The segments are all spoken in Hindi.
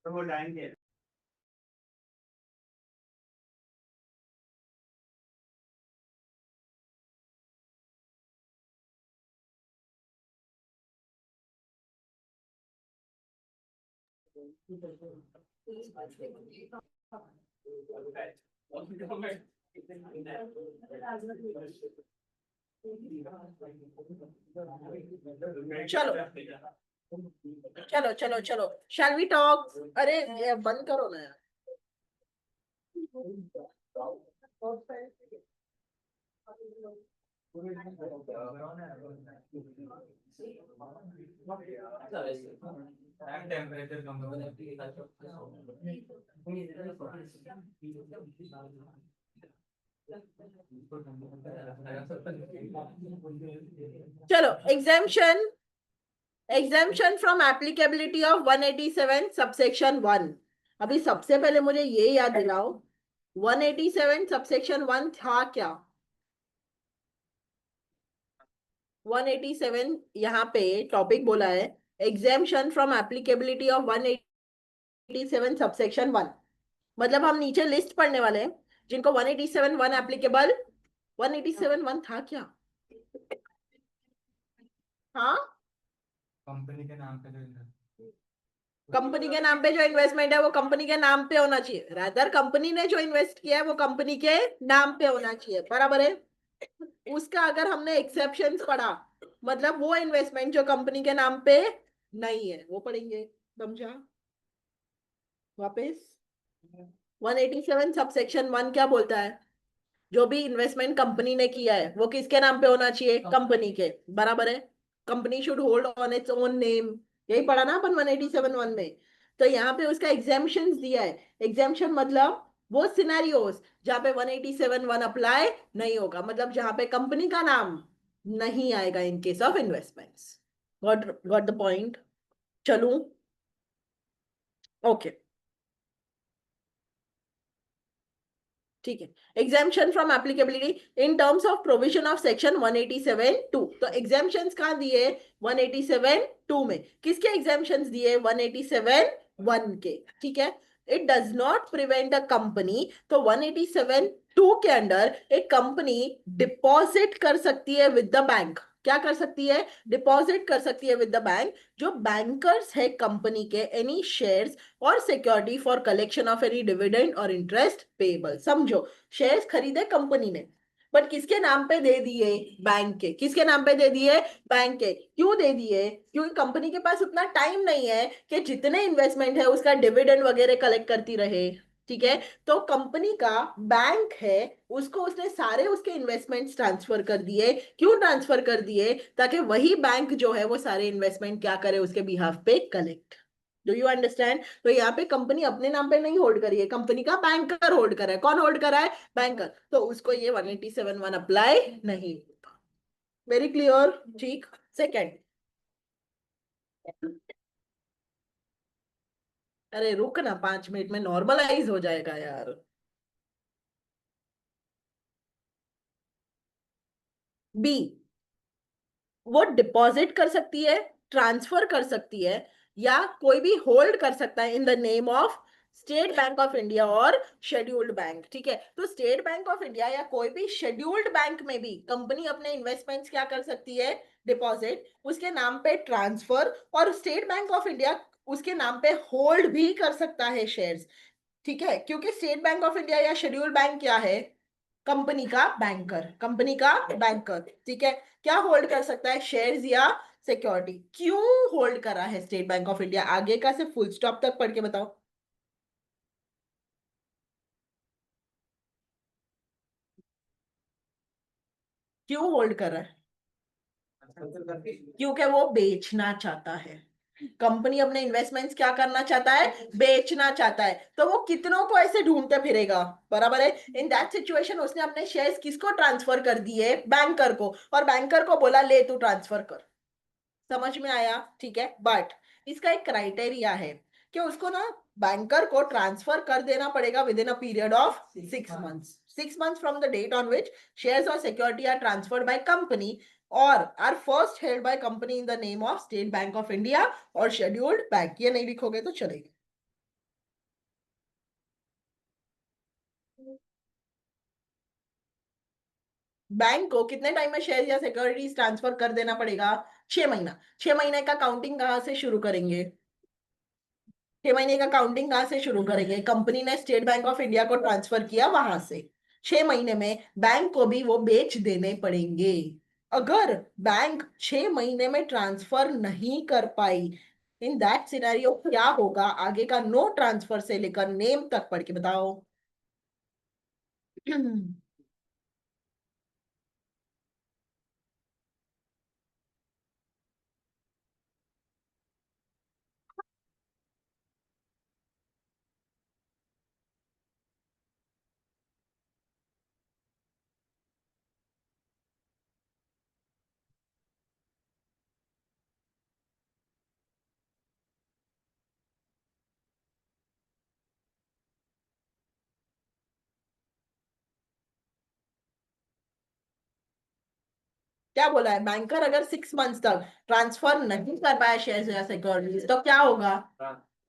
तो वो लाएंगे। चलो चलो चलो चलो, शैल वी टॉक। अरे ये बंद करो ना यार। चलो, exemption exemption from applicability of 187 subsection 1। अभी सबसे पहले मुझे ये याद दिलाओ, 187 सबसेक्शन 1 था क्या? 187 यहाँ पे टॉपिक बोला है, exemption from applicability of 187 subsection 1। मतलब हम नीचे लिस्ट पढ़ने वाले हैं जिनको 187 1 एप्लीकेबल। 187 1 था क्या? हाँ, कंपनी के नाम पे कंपनी के नाम पे जो इन्वेस्टमेंट है वो कंपनी के नाम पे होना चाहिए, रादर कंपनी ने जो इन्वेस्ट किया है वो कंपनी के नाम पे होना चाहिए, बराबर है। उसका अगर हमने एक्सेप्शंस पढ़ा, मतलब वो इन्वेस्टमेंट जो कंपनी के नाम पे नहीं है वो पढ़ेंगे। समझा? वापस 187 सबसेक्शन 1 क्या बोलता है? जो भी इन्वेस्टमेंट कंपनी ने किया है वो किसके नाम पे होना चाहिए? कंपनी के, बराबर है। Company should hold on it's own name. यही पढ़ा ना अपन 187 1 में। तो यहाँ पे उसका एग्जाम्पशंस दिया है। एग्जाम्पशन मतलब वो सिनेरियोस जहाँ पे 187 1 अप्लाई नहीं होगा, मतलब जहाँ पे कंपनी का नाम नहीं आएगा in case of investments. Got got the point? चलूं? ओके, ठीक है। Exemption from applicability in terms of provision of section 187 2। तो एग्जाम्पशंस कहाँ दिए? 187 2 में। किसके एग्जाम्पशंस दिए? 187 1 के, ठीक है। It does not prevent a company, तो 187 2 के अंडर एक कंपनी डिपॉजिट कर सकती है विद द बैंक। क्या कर सकती है? डिपॉजिट कर सकती है विद द बैंक। जो बैंकर्स है कंपनी के, एनी शेयर्स और security for collection of any dividend और इंटरेस्ट पेबल। समझो, शेयर्स खरीदे कंपनी ने, बट किसके नाम पे दे दिए? बैंक के। किसके नाम पे दे दिए? बैंक के। क्यों दे दिए? क्योंकि कंपनी के पास उतना टाइम नहीं है कि जितने इन्वेस्टमेंट है उसका डिविडेंड वगैरह कलेक्ट करती रहे, ठीक है। तो कंपनी का बैंक है, उसको उसने सारे उसके इन्वेस्टमेंट्स ट्रांसफर कर दिए। क्यों ट्रांसफर कर दिए? ताकि वही बैंक जो है वो सारे इन्वेस्टमेंट क्या करे उसके बिहाफ पे कलेक्ट। Do you understand? तो यहाँ पे कंपनी अपने नाम पे नहीं होल्ड करी है, कंपनी का बैंकर होल्ड करा है। कौन होल्ड करा है? बैंकर। तो उसको ये 187 1 अप्लाई नहीं होता। Very clear? ठीक। सेकेंड, अरे रुक ना, 5 मिनट में नॉर्मलाइज हो जाएगा यार। बी, वो डिपॉजिट कर सकती है, ट्रांसफर कर सकती है, या कोई भी होल्ड कर सकता है इन the name of State Bank of India और शेड्यूल्ड बैंक, ठीक है। तो स्टेट बैंक ऑफ इंडिया या कोई भी शेड्यूल्ड बैंक में भी कंपनी अपने इन्वेस्टमेंट्स क्या कर सकती है? डिपॉजिट, उसके नाम पे ट्रांसफर, और स्टेट बैंक ऑफ इंडिया उसके नाम पे होल्ड भी कर सकता है शेयर्स, ठीक है। क्योंकि स्टेट बैंक ऑफ इंडिया या शेड्यूल्ड बैंक क्या है? कंपनी का बैंकर, कंपनी का बैंकर, ठीक है। क्या होल्ड कर सकता है? शेयर्स या सिक्योरिटी। क्यों होल्ड करा है स्टेट बैंक ऑफ इंडिया? आगे का से फुल स्टॉप तक पढ़ के बताओ। क्यों होल्ड कर रहा है? क्योंकि वो बेचना चाहता है। कंपनी अपने इन्वेस्टमेंट्स क्या करना चाहता है? बेचना चाहता है। तो वो कितनों को ऐसे ढूंढते फिरेगा, बराबर है। इन दैट सिचुएशन उसने अपने शेयर्स किसको ट्रांसफर कर दिए? बैंकर को। और बैंकर को बोला ले तू ट्रांसफर कर। समझ में आया? ठीक है। बट इसका एक क्राइटेरिया है कि उसको ना बैंकर को ट्रांसफर कर देना पड़ेगा within a period of 6 months. 6 months from the date on which shares और security are transferred by company और are first held by company in the name of State Bank of India और शेड्यूल्ड बैंक। ये नहीं लिखोगे तो चलेगा। बैंक को कितने टाइम में शेयर या सिक्योरिटीज ट्रांसफर कर देना पड़ेगा? 6 महीना। 6 महीने का काउंटिंग कहाँ से शुरू करेंगे? 6 महीने का काउंटिंग कहाँ से शुरू करेंगे? कंपनी ने स्टेट बैंक ऑफ इंडिया को ट्रांसफर किया वहां से। 6 महीने में बैंक को भी वो बेच देने पड़ेंगे। अगर बैंक 6 महीने में ट्रांसफर नहीं कर पाई, इन दैट सिनेरियो क्या होगा? आगे का नो ट्रांसफर से लेकर नेम तक पढ़ के बताओ। क्या बोला है? बैंकर अगर 6 मंथ्स तक ट्रांसफर नहीं कर पाया शेयर या सिक्योरिटीज तो क्या होगा?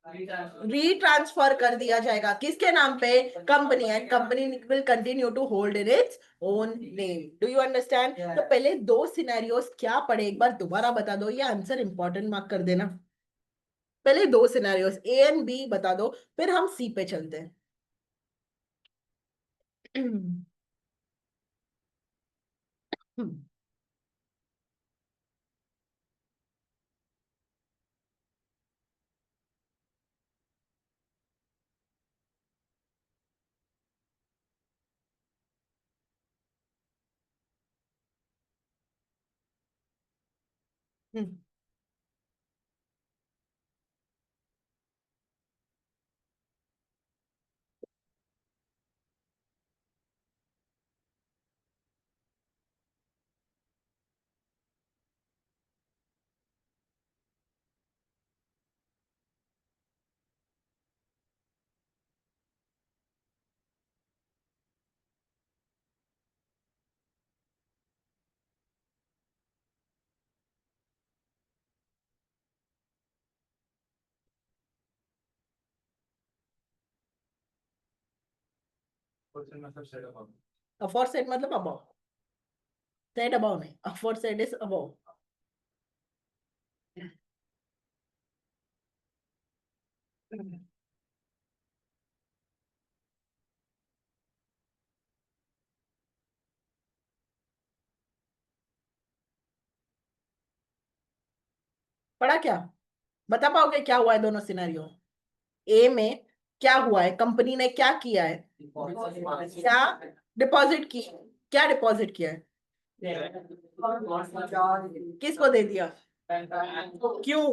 रीट्रांसफर कर दिया जाएगा। किसके नाम पे? Company. And company will continue to hold in its own name. Do you understand? तो पहले दो सिनेरियोस क्या पढ़े एक बार दोबारा बता दो, ये आंसर इंपॉर्टेंट मार्क कर देना। पहले दो सिनेरियोस ए एंड बी बता दो, फिर हम सी पे चलते हैं। क्वेश्चन मतलब सेट अप। अफोरसेट मतलब अबव। सेट अबव नहीं, अफोरसेट इज अबव। पढ़ा क्या? बता पाओगे क्या हुआ है दोनों सिनेरियो? ए में क्या हुआ है? कंपनी ने क्या किया है? क्या डिपॉजिट की? क्या डिपॉजिट किया है? किसको दे दिया? क्यों?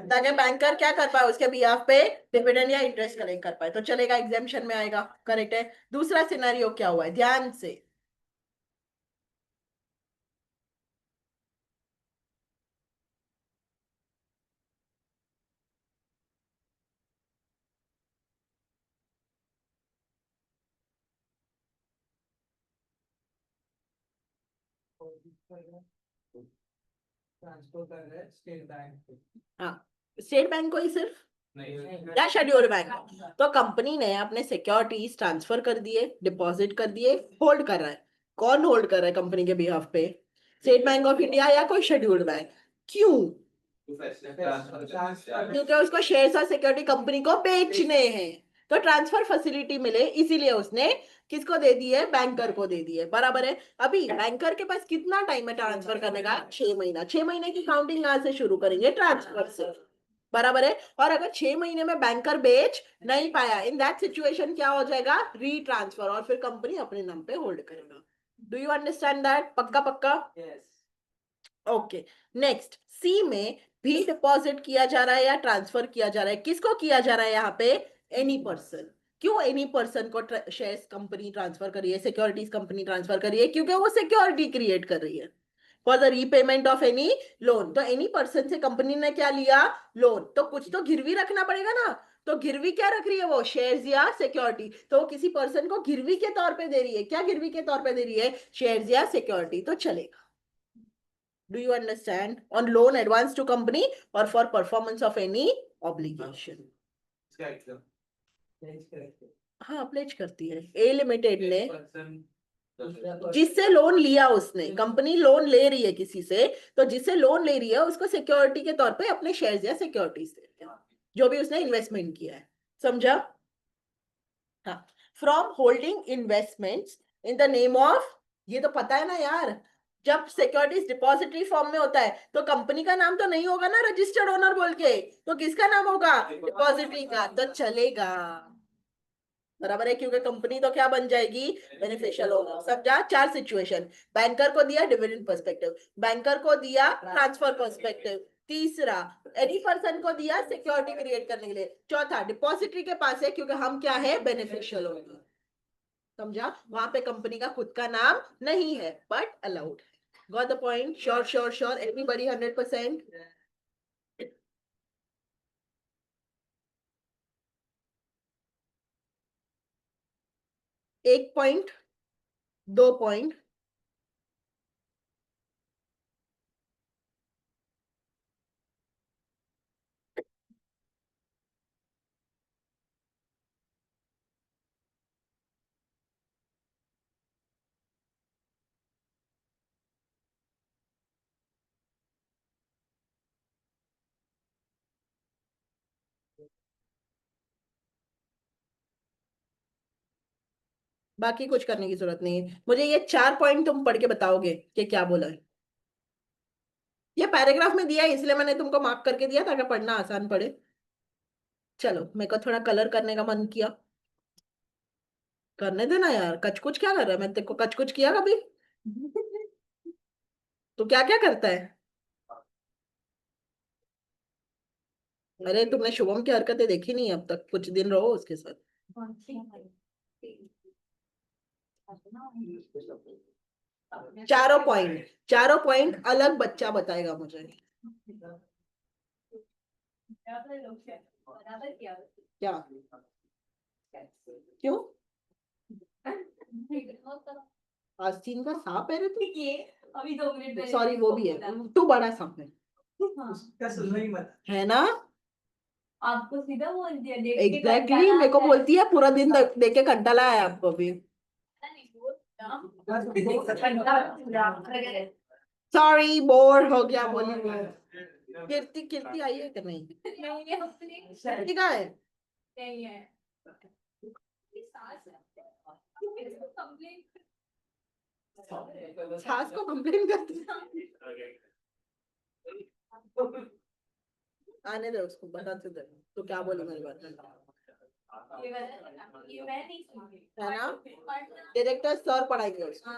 ताकि बैंकर क्या कर पाए उसके बिहाफ पे? डिविडेंड या इंटरेस्ट कलेक्ट कर पाए, तो चलेगा, एग्जाम्शन में आएगा। करेक्ट है। दूसरा सिनेरियो क्या हुआ है ध्यान से? ट्रांसफर कर रहे हैं स्टेट बैंक। हाँ, स्टेट बैंक को ही सिर्फ नहीं या शेड्यूल्ड बैंक? तो कंपनी ने अपने सिक्योरिटीज ट्रांसफर कर दिए, डिपॉजिट कर दिए, होल्ड कर रहा है। कौन होल्ड कर रहा है कंपनी के बिहाफ पे? स्टेट बैंक ऑफ इंडिया या कोई शेड्यूल्ड बैंक? क्यों? क्योंकि उसको शेयर्स और सिक्योरिटी कंपनी को बेचने हैं। तो ट्रांसफर फैसिलिटी मिले इसीलिए उसने किसको दे दी है? बैंकर को दे दी है। बराबर है। अभी बैंकर के पास कितना टाइम है ट्रांसफर करने का? 6 महीना। 6 महीने की काउंटिंग कहां से शुरू करेंगे? ट्रांसफर से। बराबर है। और अगर 6 महीने में बैंकर बेच नहीं पाया, इन दैट सिचुएशन क्या हो जाएगा? रीट्रांसफर, और फिर कंपनी अपने नाम पे होल्ड करेगा। Do you understand that? पक्का पक्का? ओके। नेक्स्ट, सी में भी डिपॉजिट किया जा रहा है या ट्रांसफर किया जा रहा है? किसको किया जा रहा है यहाँ पे? Any person. क्यों एनी पर्सन को शेयर्स कंपनी ट्रांसफर कर रही है, सिक्योरिटीज कंपनी ट्रांसफर कर रही है? क्योंकि वो सिक्योरिटी क्रिएट कर रही है। For the repayment of any loan. तो एनी पर्सन से कंपनी ने क्या लिया? लोन। तो कुछ तो गिरवी रखना पड़ेगा ना। तो गिरवी क्या रख रही है वो? शेयर्स या सिक्योरिटी। तो वो किसी पर्सन को गिरवी के तौर पे दे रही है। क्या गिरवी के तौर पे दे रही है? शेयर्स या सिक्योरिटी। तो चलेगा। Do you understand? On loan advance to company और for performance of any obligation. हाँ, प्लेज करती है। ए लिमिटेड ने जिससे लोन लिया, उसने, कंपनी लोन ले रही है किसी से, तो जिससे लोन ले रही है उसको सिक्योरिटी के तौर पे अपने शेयर्स या सिक्योरिटीज दे रही है, जो भी उसने इन्वेस्टमेंट किया है। समझा? हाँ। From holding investments in the name of, ये तो पता है ना यार। जब सिक्योरिटीज डिपॉजिटरी फॉर्म में होता है तो कंपनी का नाम तो नहीं होगा ना रजिस्टर्ड ओनर बोल के। तो किसका नाम होगा? डिपॉजिटरी का। तो चलेगा। बराबर है, क्योंकि कंपनी तो क्या बन जाएगी? Beneficial owner. समझा? 4 सिचुएशन। बैंकर को दिया डिविडेंड पर्सपेक्टिव, बैंकर को दिया ट्रांसफर पर्सपेक्टिव, तीसरा एनी पर्सन को दिया सिक्योरिटी क्रिएट करने के लिए, चौथा डिपॉजिटरी के पास है क्योंकि हम क्या है? Beneficial owner. समझा? वहां पे कंपनी का खुद का नाम नहीं है बट अलाउड है। Got the point? Sure sure sure everybody 100%? एक पॉइंट, 2 पॉइंट। बाकी कुछ करने की जरूरत नहीं है। मुझे ये 4 पॉइंट तुम पढ़ के बताओगे कि क्या बोला है। ये पैराग्राफ में दिया है इसलिए मैंने तुमको मार्क करके दिया ताकि पढ़ना आसान पड़े। चलो, मेरे को थोड़ा कलर करने का मन किया। करने देना यार। कच कुछ क्या कर रहा है? मैं तेरे को कच कुछ किया कभी? तो क्या क्या करता है? अरे, तुमने शुभम की हरकतें देखी नहीं अब तक। कुछ दिन रहो उसके साथ। 4 पॉइंट, 4 पॉइंट अलग बच्चा बताएगा मुझे। क्या? क्यों? आस्तीन का सांप है रे तू? अभी 2 मिनट पहले सॉरी, वो भी है। तू बड़ा सांप है। उसका सुनना ही मत। है ना? आपको सीधा बोल दिया देख के एग्जैक्टली, मेरे को बोलती है पूरा दिन देख के घंटा है आपको भी। सॉरी, बोर हो गया बोली मैं। कीर्ति, कीर्ति आई है कि नहीं? कीर्ति कहाँ है? नहीं है। सास को कंप्लेन करती। आने दे उसको, बताते दे। तो क्या बोली मेरी बात में? ये मैं नहीं सुनी है ना? डायरेक्टर सर पढ़ाएंगे उसको।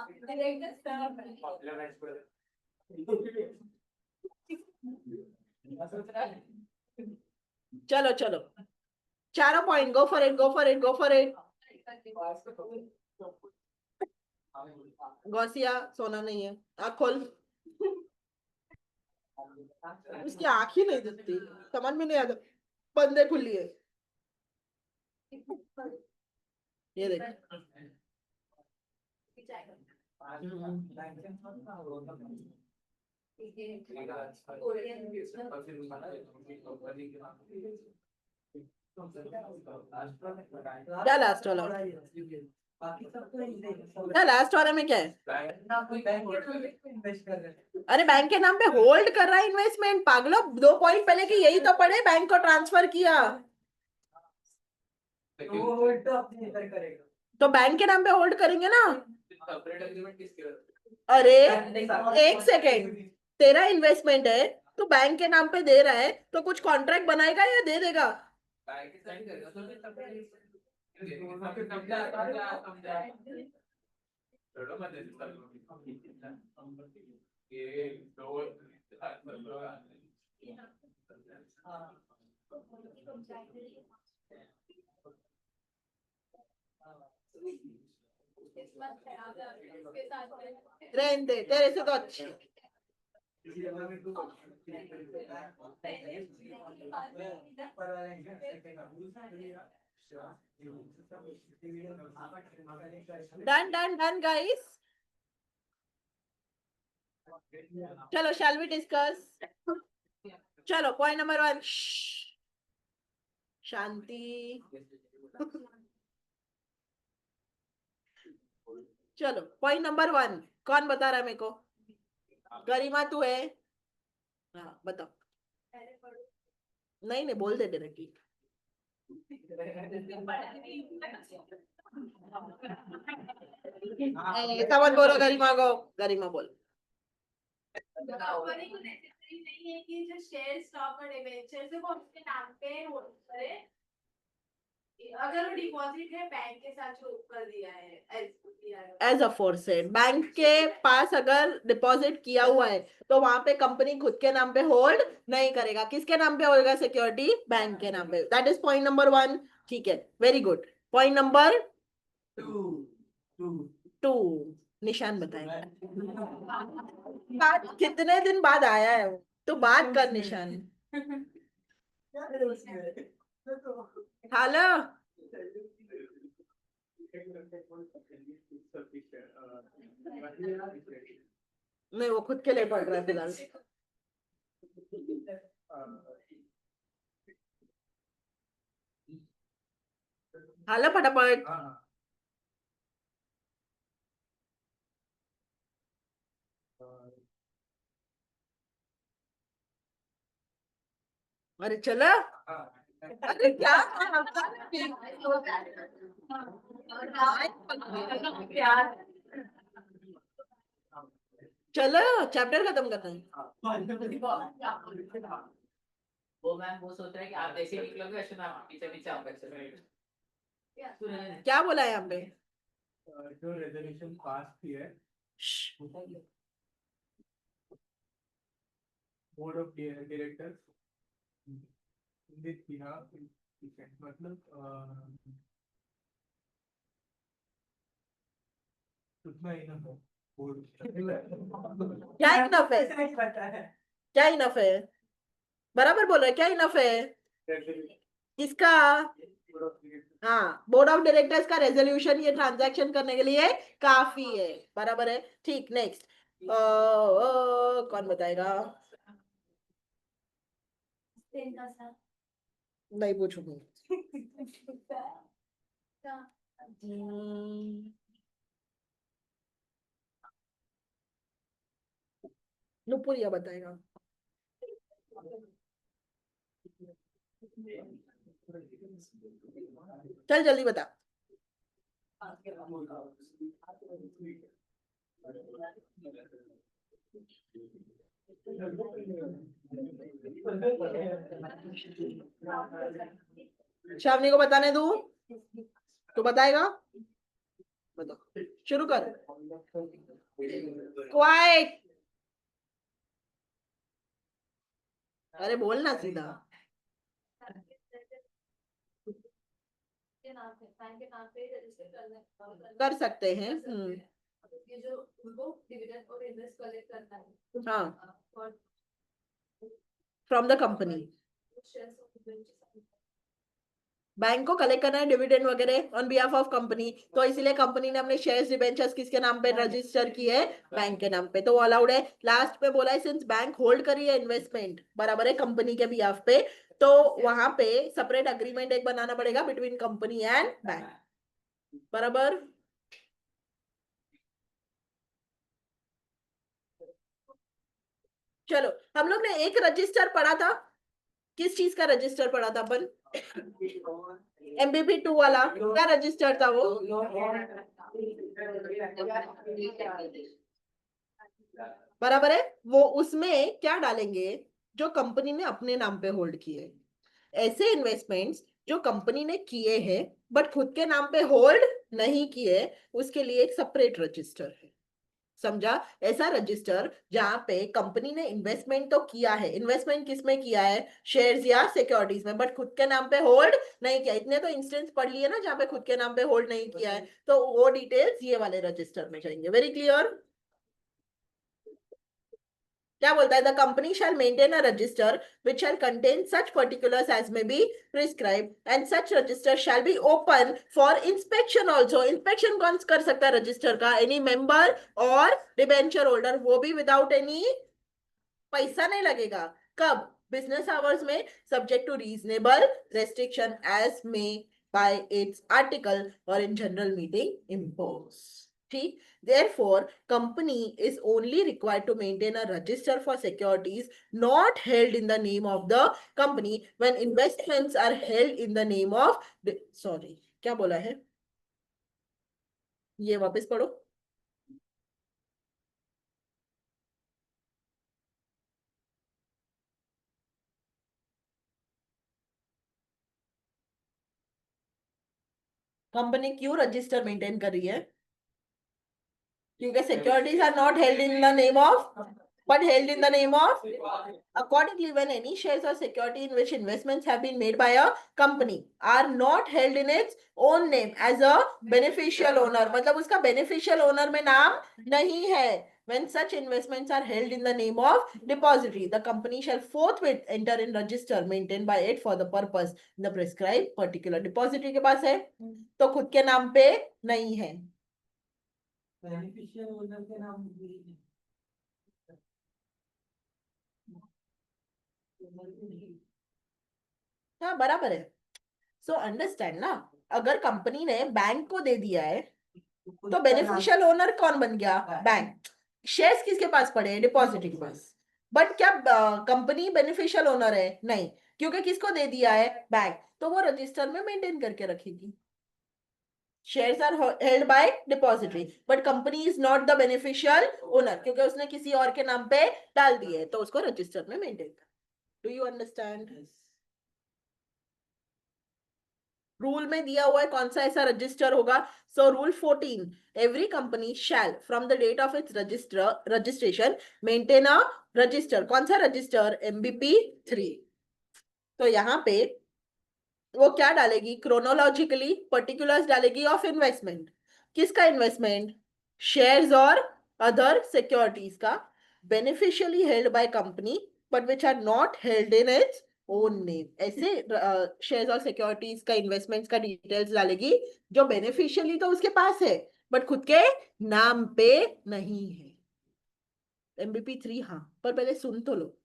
चलो चलो, 4 point. Go for it, go for it, go for it. Gausia, सोना नहीं है। आँख खोल। उसकी आँख ही नहीं दिखती। समझ में नहीं आता। बंदे खुली है। ये देख। क्या लास्ट वाला? बाकी सब तो क्या लास्ट वाले में क्या है? कोई बैंक इन्वेस्ट कर रहे हैं। अरे, बैंक के नाम पे होल्ड कर रहा है इन्वेस्टमेंट। पागलो, 2 पॉइंट पहले की यही तो पढ़े। बैंक को ट्रांसफर किया तो वो होल्ड तो अपने इधर करेगा। तो बैंक के नाम पे होल्ड करेंगे ना। सेपरेट एग्रीमेंट किसके? अरे, एक सेकेंड। तेरा इन्वेस्टमेंट है, तो बैंक के नाम पे दे रहा है, तो कुछ कॉन्ट्रैक्ट बनाएगा या दे देगा? बैंक साइन करेगा तो फिर छोड़ो मत ये दो रहने दे, तेरे से तो अच्छी। डन डन डन गाइस, चलो शैल वी डिस्कस। चलो पॉइंट नंबर 1, शांति। चलो पॉइंट नंबर 1, कौन बता रहा है मेरे को? गरिमा तू है? हाँ बताओ। नहीं नहीं बोल दे डायरेक्टली। ऐसा मत बोलो गरिमा को, गरिमा बोल। कंपनी को नेसेसरी नहीं है कि जो शेयर स्टॉक और डिबेंचर से वो उसके नाम पे होल्ड करे। अगर वो डिपॉजिट है बैंक के साथ जो कर दिया है एज अफोरसेड, बैंक के पास अगर डिपॉजिट किया हुआ है तो वहां पे कंपनी खुद के नाम पे होल्ड नहीं करेगा। किसके नाम पे होगा सिक्योरिटी? बैंक के नाम पे। That is point number 1। ठीक है, वेरी गुड। पॉइंट नंबर 2, निशान बताएगा। बात कितने दिन बाद आया है वो, तो बात कर निशान। हेलो, नहीं वो खुद के लिए पढ़ रहा है फिलहाल। हेलो फटाफट। अरे चलो, अरे क्या चलो चैप्टर खत्म करते हैं। वो मैम वो सोच रहा है कि आप जैसे निकलोगे वैसे मैं पीछे पीछे आऊंगा। क्या बोला है यहाँ पे? जो रेजोल्यूशन पास की है बोर्ड ऑफ डायरेक्टर्स मतलब उतना ही ना क्या इनफ है? क्या इनफ है? बराबर बोल रहे, क्या इनफ है? किसका? हाँ, बोर्ड ऑफ डायरेक्टर्स का रेजोल्यूशन ये ट्रांजैक्शन करने के लिए काफी है। बराबर है। ठीक, नेक्स्ट। कौन बताएगा? नहीं पूछूंगी। नुपुरिया बताएगा। चल जल्दी बता। शावनी को बताने दूं? तो बताएगा? बताओ, शुरू कर। क्वाइट। अरे बोलना सीधा। कर सकते हैं। ये जो उनको डिविडेंड और इन्वेस्ट कलेक्ट करना है। हाँ, फ्रॉम द कंपनी। बैंक को कलेक्ट करना है डिविडेंड वगैरह ऑन बिहाफ ऑफ कंपनी, तो इसीलिए कंपनी ने अपने शेयर्स डिबेंचर्स किसके नाम पे रजिस्टर किए है? बैंक के नाम पे, तो वो अलाउड है। लास्ट पे बोला है सिंस बैंक होल्ड करी है इन्वेस्टमेंट, बराबर है, कंपनी के बिहाफ पे, तो वहां पे सेपरेट अग्रीमेंट एक बनाना पड़ेगा बिटवीन कंपनी एंड बैंक। बराबर। चलो, हम लोग ने एक रजिस्टर पढ़ा था। किस चीज का रजिस्टर पढ़ा था अपन? MBP 2 वाला। क्या रजिस्टर था वो? बराबर है। वो उसमें क्या डालेंगे? जो कंपनी ने अपने नाम पे होल्ड किए, ऐसे इन्वेस्टमेंट्स जो कंपनी ने किए हैं बट खुद के नाम पे होल्ड नहीं किए, उसके लिए एक सेपरेट रजिस्टर है। समझा? ऐसा रजिस्टर जहां पे कंपनी ने इन्वेस्टमेंट तो किया है, इन्वेस्टमेंट किसमें किया है? शेयर्स या सिक्योरिटीज में, बट खुद के नाम पे होल्ड नहीं किया। इतने तो इंस्टेंस पढ़ लिए ना जहां पे खुद के नाम पे होल्ड नहीं किया है, तो वो डिटेल्स ये वाले रजिस्टर में जाएंगे। Very clear? क्या बोलता है? The company shall maintain a register which shall contain such particulars as may be prescribe and such register shall be open for inspection also. Inspection कौन कर सकता है रजिस्टर का? एनी मेंबर और डिबेंचर होल्डर, वो भी विदाउट एनी, पैसा नहीं लगेगा। कब? बिजनेस आवर्स में, subject to reasonable restriction as may by its article और इन जनरल मीटिंग इम्पोज। ठीक। Therefore, company is only required to maintain a register for securities not held in the name of the company when investments are held in the name of sorry, क्या बोला है ये? वापस पढ़ो। कंपनी क्यों रजिस्टर मेंटेन कर रही है? क्योंकि securities are not held in the name of, but held in the name of. Accordingly, when any shares or security in which investments have been made by a company are not held in its own name as a beneficial owner, मतलब उसका beneficial owner में नाम नहीं है. When such investments are held in the name of depository, the company shall forthwith enter in register maintained by it for the purpose in the prescribed particular. Depository के पास है तो खुद के नाम पे नहीं है. बेनिफिशियल ओनर के नाम हाँ बराबर है. सो अंडरस्टैंड ना, अगर कंपनी ने बैंक को दे दिया है तो बेनिफिशियल ओनर कौन बन गया? बैंक. शेयर्स किसके पास पड़े हैं? डिपॉजिटरी के पास. बट क्या कंपनी बेनिफिशियल ओनर है? नहीं, क्योंकि किसको दे दिया है? बैंक. तो वो रजिस्टर में मेंटेन करके रखेगी. Shares are held by depository but company is not the beneficial owner, क्योंकि उसने किसी और के नाम पे डाल दिए तो उसको रजिस्टर में मेंटेन कर. Do you understand? रूल में दिया हुआ है कौन सा ऐसा रजिस्टर होगा. So rule 14, every company shall from the date of its registration maintain a register. कौन सा रजिस्टर? MBP 3. तो यहाँ पे वो क्या डालेगी? क्रोनोलॉजिकली पर्टिकुलर्स डालेगी ऑफ इन्वेस्टमेंट. किसका इन्वेस्टमेंट? शेयर्स और अदर सिक्योरिटीज का, beneficially held by company but which are not held in its own name. ऐसे शेयर्स और सिक्योरिटीज का इन्वेस्टमेंट्स का डिटेल्स डालेगी जो बेनिफिशियली तो उसके पास है बट खुद के नाम पे नहीं है. MBP 3 हाँ, पर पहले सुन तो लो.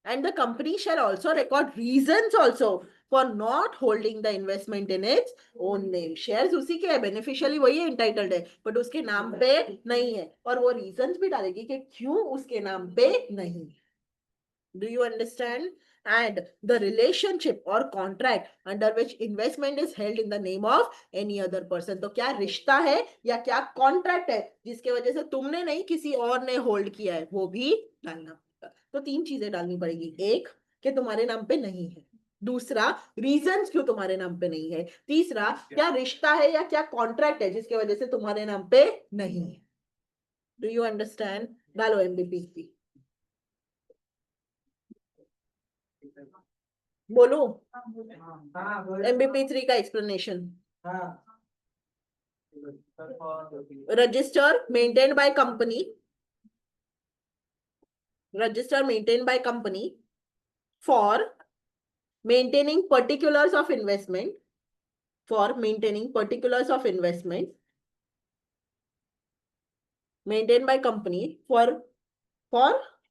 And the company shall also record reasons also for not holding the investment in its own name. Shares उसी के है, beneficially वही है, entitled है, but उसके नाम पे नहीं है. और वो reasons भी डालेगी कि क्यों उसके नाम पे नहीं. Do you understand? And the relationship or contract under which investment is held in the name of any other person. तो क्या रिश्ता है या क्या कॉन्ट्रैक्ट है जिसके वजह से तुमने नहीं किसी और ने होल्ड किया है, वो भी डालना. तो 3 चीजें डालनी पड़ेगी. एक, कि तुम्हारे नाम पे नहीं है. दूसरा, रीजंस क्यों तुम्हारे नाम पे नहीं है. तीसरा, क्या रिश्ता है या क्या कॉन्ट्रैक्ट है जिसके वजह से तुम्हारे नाम पे नहीं है. Do you understand? डालो MBP. बोलो MBP 3 का explanation. Register maintained by company, register maintained by company for maintaining particulars of investment, for maintaining particulars of investment maintained by company for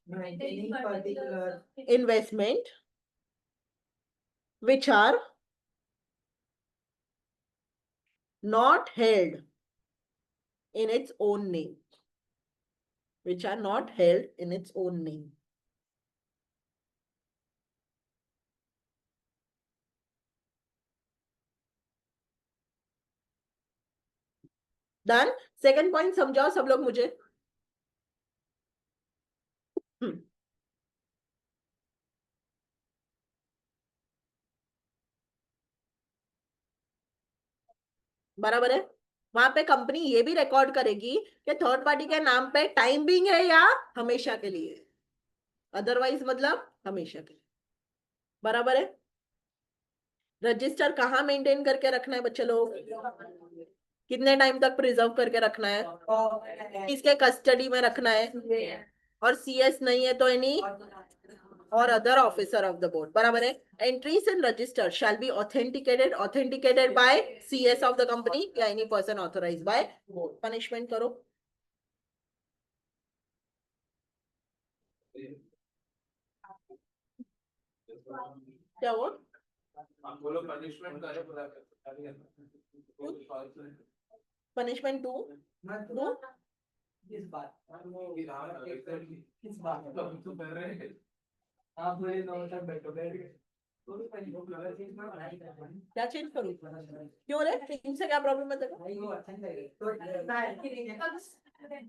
maintaining particular investment which are not held in its own name, which are not held in its own name. Done. Second point समझाओ सब लोग मुझे. बराबर है. वहां पे कंपनी ये भी रिकॉर्ड करेगी कि थर्ड पार्टी के नाम पे टाइम बिंग है या हमेशा के लिए. अदरवाइज मतलब हमेशा के लिए. बराबर है. रजिस्टर कहाँ मेंटेन करके रखना है बच्चे लोग? कितने टाइम तक प्रिजर्व करके रखना है? किसके कस्टडी में रखना है? और CS नहीं है तो any or other officer of the board. बराबर है. Entries in register shall be authenticated by CS of the company या any person authorized by board. Punishment करो. क्या हुआ? बोलो पनिशमेंट करो Punishment 2. दो किस बात किस बात तो कर रहे हैं आप बोले 9 तक बैठो बैठ गए क्या चेंज करूँ? क्यों रे? इनसे क्या प्रॉब्लम है तेरे को? भाई वो अच्छा नहीं लगेगा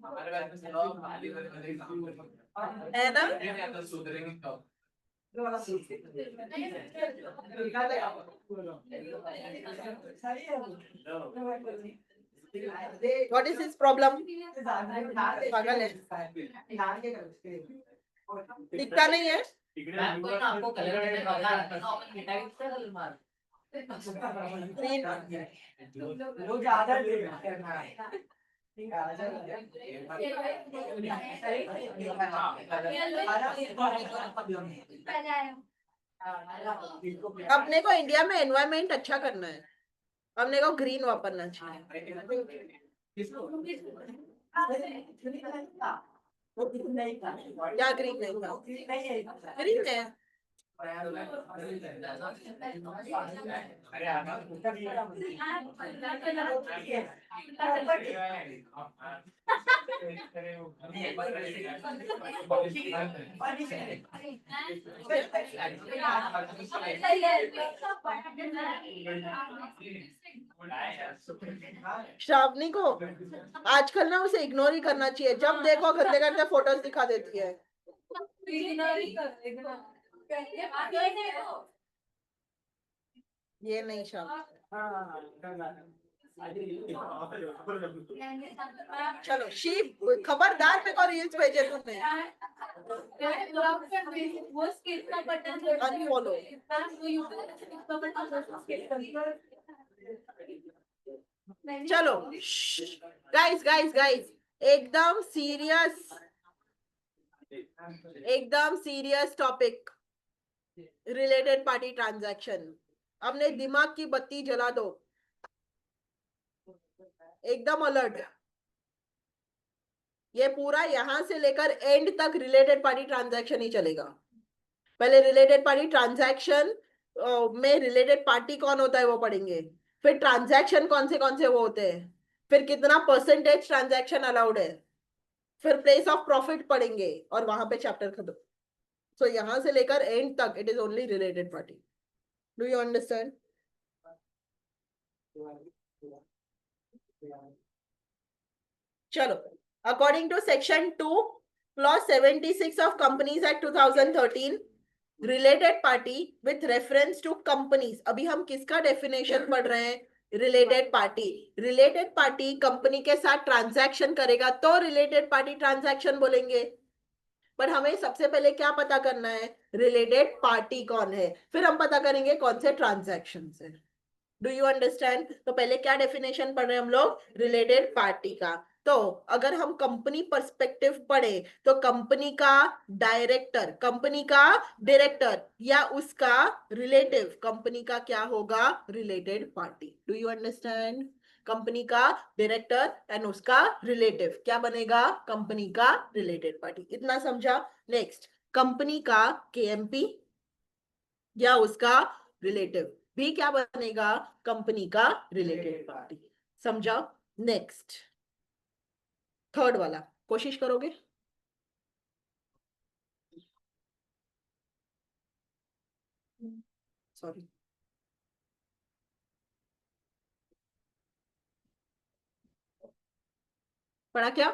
हमारे बारे में सुनो खाली करेंगे है ना? तो सुधरेंगे कब What is his problem? पागल है. दिखता नहीं है? मैम कोई ना आपको कलर देने वाला है ना अपन बेटा किससे कलर मार लोग ज्यादा अपने को इंडिया में एनवायरमेंट अच्छा करना है. अपने को ग्रीन वापरना चाहिए. क्या ग्रीन नहीं था? ग्रीन है. श्रावणी को आजकल ना उसे इग्नोर ही करना चाहिए. जब देखो गंदे गंदे फोटोज दिखा देती है. ये नहीं श्रावणी. चलो शी खबरदार मेरे को रील्स भेजे तुमने. अनफॉलो. चलो गाइस गाइस गाइस एकदम serious topic. Related party transaction. अपने दिमाग की बत्ती जला दो. एकदम अलर्ट. ये पूरा यहां से लेकर एंड तक रिलेटेड पार्टी ट्रांजैक्शन ही चलेगा. पहले रिलेटेड पार्टी ट्रांजैक्शन में रिलेटेड पार्टी कौन होता है वो पढ़ेंगे. फिर ट्रांजैक्शन कौन से वो होते हैं. फिर कितना परसेंटेज ट्रांजैक्शन अलाउड है. फिर प्लेस ऑफ प्रॉफिट पढ़ेंगे और वहां पे चैप्टर खत्म. सो यहां से लेकर एंड तक it is only related party. Do you understand? चलो according to section 2 clause 76 of companies act 2013 related party with reference to companies. अभी हम किसका डेफिनेशन पढ़ रहे हैं? Related party. Related party company के साथ ट्रांजैक्शन करेगा तो रिलेटेड पार्टी ट्रांजैक्शन बोलेंगे. पर हमें सबसे पहले क्या पता करना है? रिलेटेड पार्टी कौन है. फिर हम पता करेंगे कौन से ट्रांजैक्शन है. Do you understand? तो पहले क्या डेफिनेशन पढ़ रहे हैं हम लोग? रिलेटेड पार्टी का. तो अगर हम कंपनी पर्सपेक्टिव पढ़े तो कंपनी का डायरेक्टर या उसका रिलेटिव कंपनी का क्या होगा? Related party. Do you understand? Company का डायरेक्टर एंड उसका रिलेटिव क्या बनेगा? कंपनी का रिलेटेड पार्टी. इतना समझा? नेक्स्ट कंपनी का KMP या उसका रिलेटिव भी क्या बनेगा? कंपनी का रिलेटेड पार्टी. समझा? नेक्स्ट थर्ड वाला कोशिश करोगे? सॉरी पढ़ा क्या?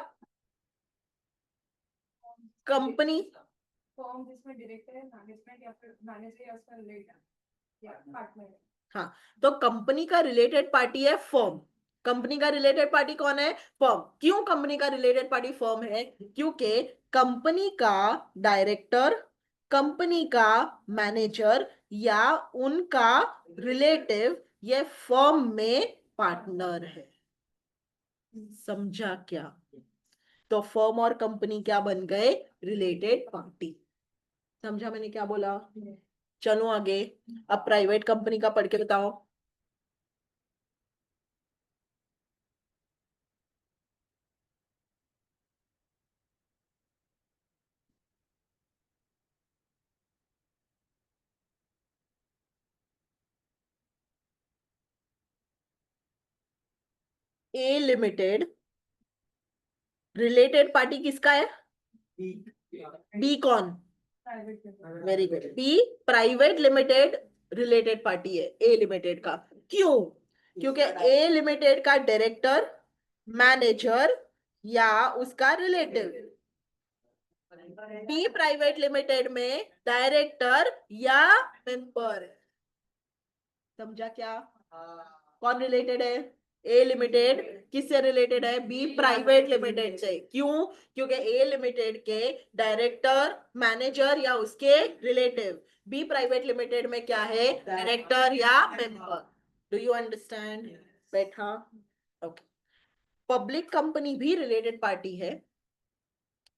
कंपनी फॉर्म जिसमें डायरेक्टर है, मैनेजमेंट या फिर मैनेजर या उसका रिलेटेड या पार्टनर. हाँ तो कंपनी का रिलेटेड पार्टी है फर्म. कंपनी का रिलेटेड पार्टी कौन है? फर्म. क्यों कंपनी का रिलेटेड पार्टी फर्म है? क्योंकि कंपनी का डायरेक्टर, कंपनी का मैनेजर या उनका रिलेटिव ये फर्म में पार्टनर है. समझा क्या? तो फर्म और कंपनी क्या बन गए? Related party. समझा मैंने क्या बोला? चलो आगे। अब प्राइवेट कंपनी का पढ़ के बताओ। ए लिमिटेड रिलेटेड पार्टी किसका है? बी कौन? Very good. B private limited related party है ए लिमिटेड का। क्यों? क्योंकि ए लिमिटेड का डायरेक्टर, मैनेजर या उसका रिलेटिव। बी प्राइवेट लिमिटेड में डायरेक्टर या मेंबर। समझा क्या? कौन रिलेटेड है? ए लिमिटेड किससे रिलेटेड है? बी प्राइवेट लिमिटेड से। क्यों? क्योंकि ए लिमिटेड के डायरेक्टर, मैनेजर या उसके रिलेटिव। बी प्राइवेट लिमिटेड में क्या है? डायरेक्टर या मेंबर। Do you understand? बैठा? ओके। पब्लिक कंपनी भी रिलेटेड पार्टी है,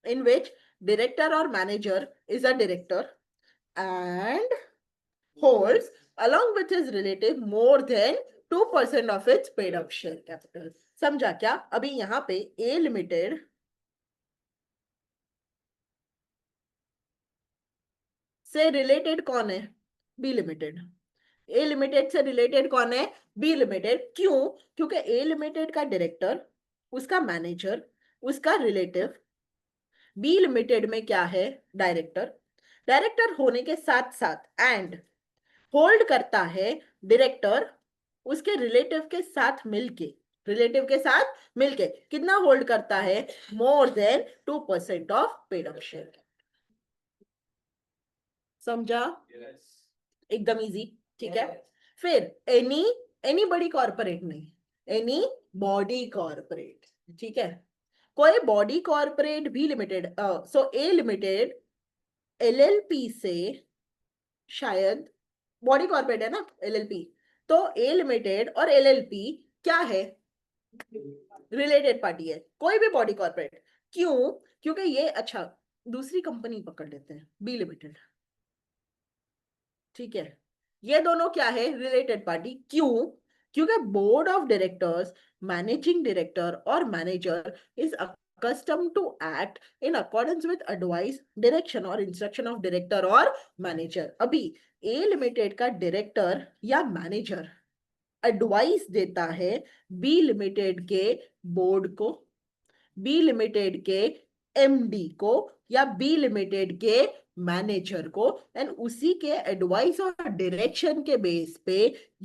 in which director or manager is a director and holds along with his relative more than 2% of its paid up share capital. समझा क्या? अभी यहाँ पे ए लिमिटेड से रिलेटेड कौन है? B limited. ए लिमिटेड से रिलेटेड कौन है? B limited. क्यों? क्योंकि ए लिमिटेड का डायरेक्टर, उसका मैनेजर, उसका रिलेटिव बी लिमिटेड में क्या है? डायरेक्टर। डायरेक्टर होने के साथ साथ एंड होल्ड करता है डायरेक्टर उसके रिलेटिव के साथ मिलके। रिलेटिव के साथ मिलके कितना होल्ड करता है? More than 2% of paid up share. समझा? एकदम इजी। ठीक है। फिर एनी बड़ी कॉर्पोरेट नहीं, एनी बॉडी कॉर्पोरेट। ठीक है। कोई बॉडी कॉर्पोरेट भी लिमिटेड, सो ए लिमिटेड एलएलपी से, शायद बॉडी कॉर्पोरेट है ना एलएलपी, तो ए लिमिटेड और एलएलपी क्या है? रिलेटेड पार्टी है, कोई भी बॉडी कॉर्पोरेट। क्यों? क्योंकि ये, अच्छा दूसरी कंपनी पकड़ लेते हैं, बी लिमिटेड। ठीक है। ये दोनों क्या है? Related party. क्यों? क्योंकि board of directors, managing director और manager is accustomed to act in accordance with advice, direction और instruction of director और manager। अभी ए लिमिटेड का डायरेक्टर या मैनेजर एडवाइस देता है बी लिमिटेड के बोर्ड को, बी लिमिटेड के एमडी को या बी लिमिटेड के मैनेजर को, एंड उसी के एडवाइस और डायरेक्शन के बेस पे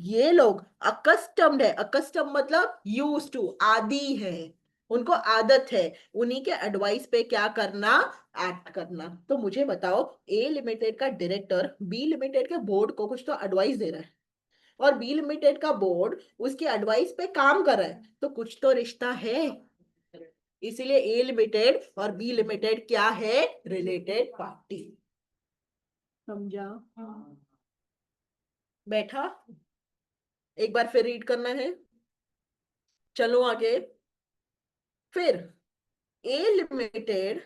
ये लोग अकस्टम्ड है। अकस्टम मतलब यूज टू, आदी है, उनको आदत है उन्हीं के एडवाइस पे क्या करना? एक्ट करना। तो मुझे बताओ, ए लिमिटेड का डायरेक्टर बी लिमिटेड के बोर्ड को कुछ तो एडवाइस दे रहा है और बी लिमिटेड का बोर्ड उसकी एडवाइस पे काम कर रहा है, तो कुछ तो रिश्ता है। इसीलिए ए लिमिटेड और बी लिमिटेड क्या है? Related party. समझा? बैठा? एक बार फिर रीड करना है। चलो आगे। फिर ए लिमिटेड,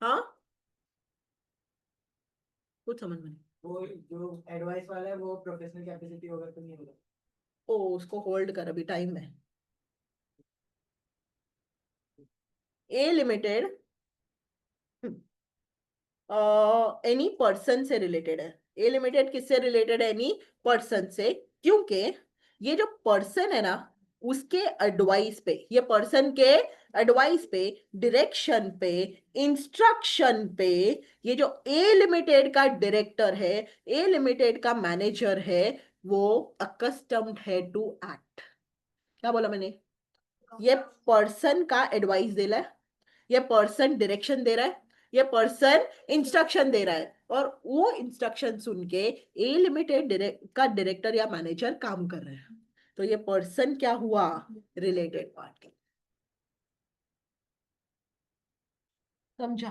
हाँ कुछ समझ में नहीं। वो जो एडवाइस वाला है वो प्रोफेशनल कैपेसिटी होगा तो नहीं होगा। ओ उसको होल्ड कर, अभी टाइम है। ए लिमिटेड एनी पर्सन से रिलेटेड है। ए लिमिटेड किससे रिलेटेड है? एनी पर्सन से। क्योंकि ये जो पर्सन है ना, उसके एडवाइस पे, ये पर्सन के एडवाइस पे, डायरेक्शन पे, इंस्ट्रक्शन पे, ये जो ए लिमिटेड का डायरेक्टर है, ए लिमिटेड का मैनेजर है, वो अकस्टम्ड है टू एक्ट। क्या बोला मैंने? ये पर्सन का एडवाइस दे रहा है, ये पर्सन डायरेक्शन दे रहा है, ये पर्सन इंस्ट्रक्शन दे रहा है, और वो इंस्ट्रक्शन सुन के ए लिमिटेड का डायरेक्टर या मैनेजर काम कर रहे हैं। तो ये पर्सन क्या हुआ? Related party. समझा?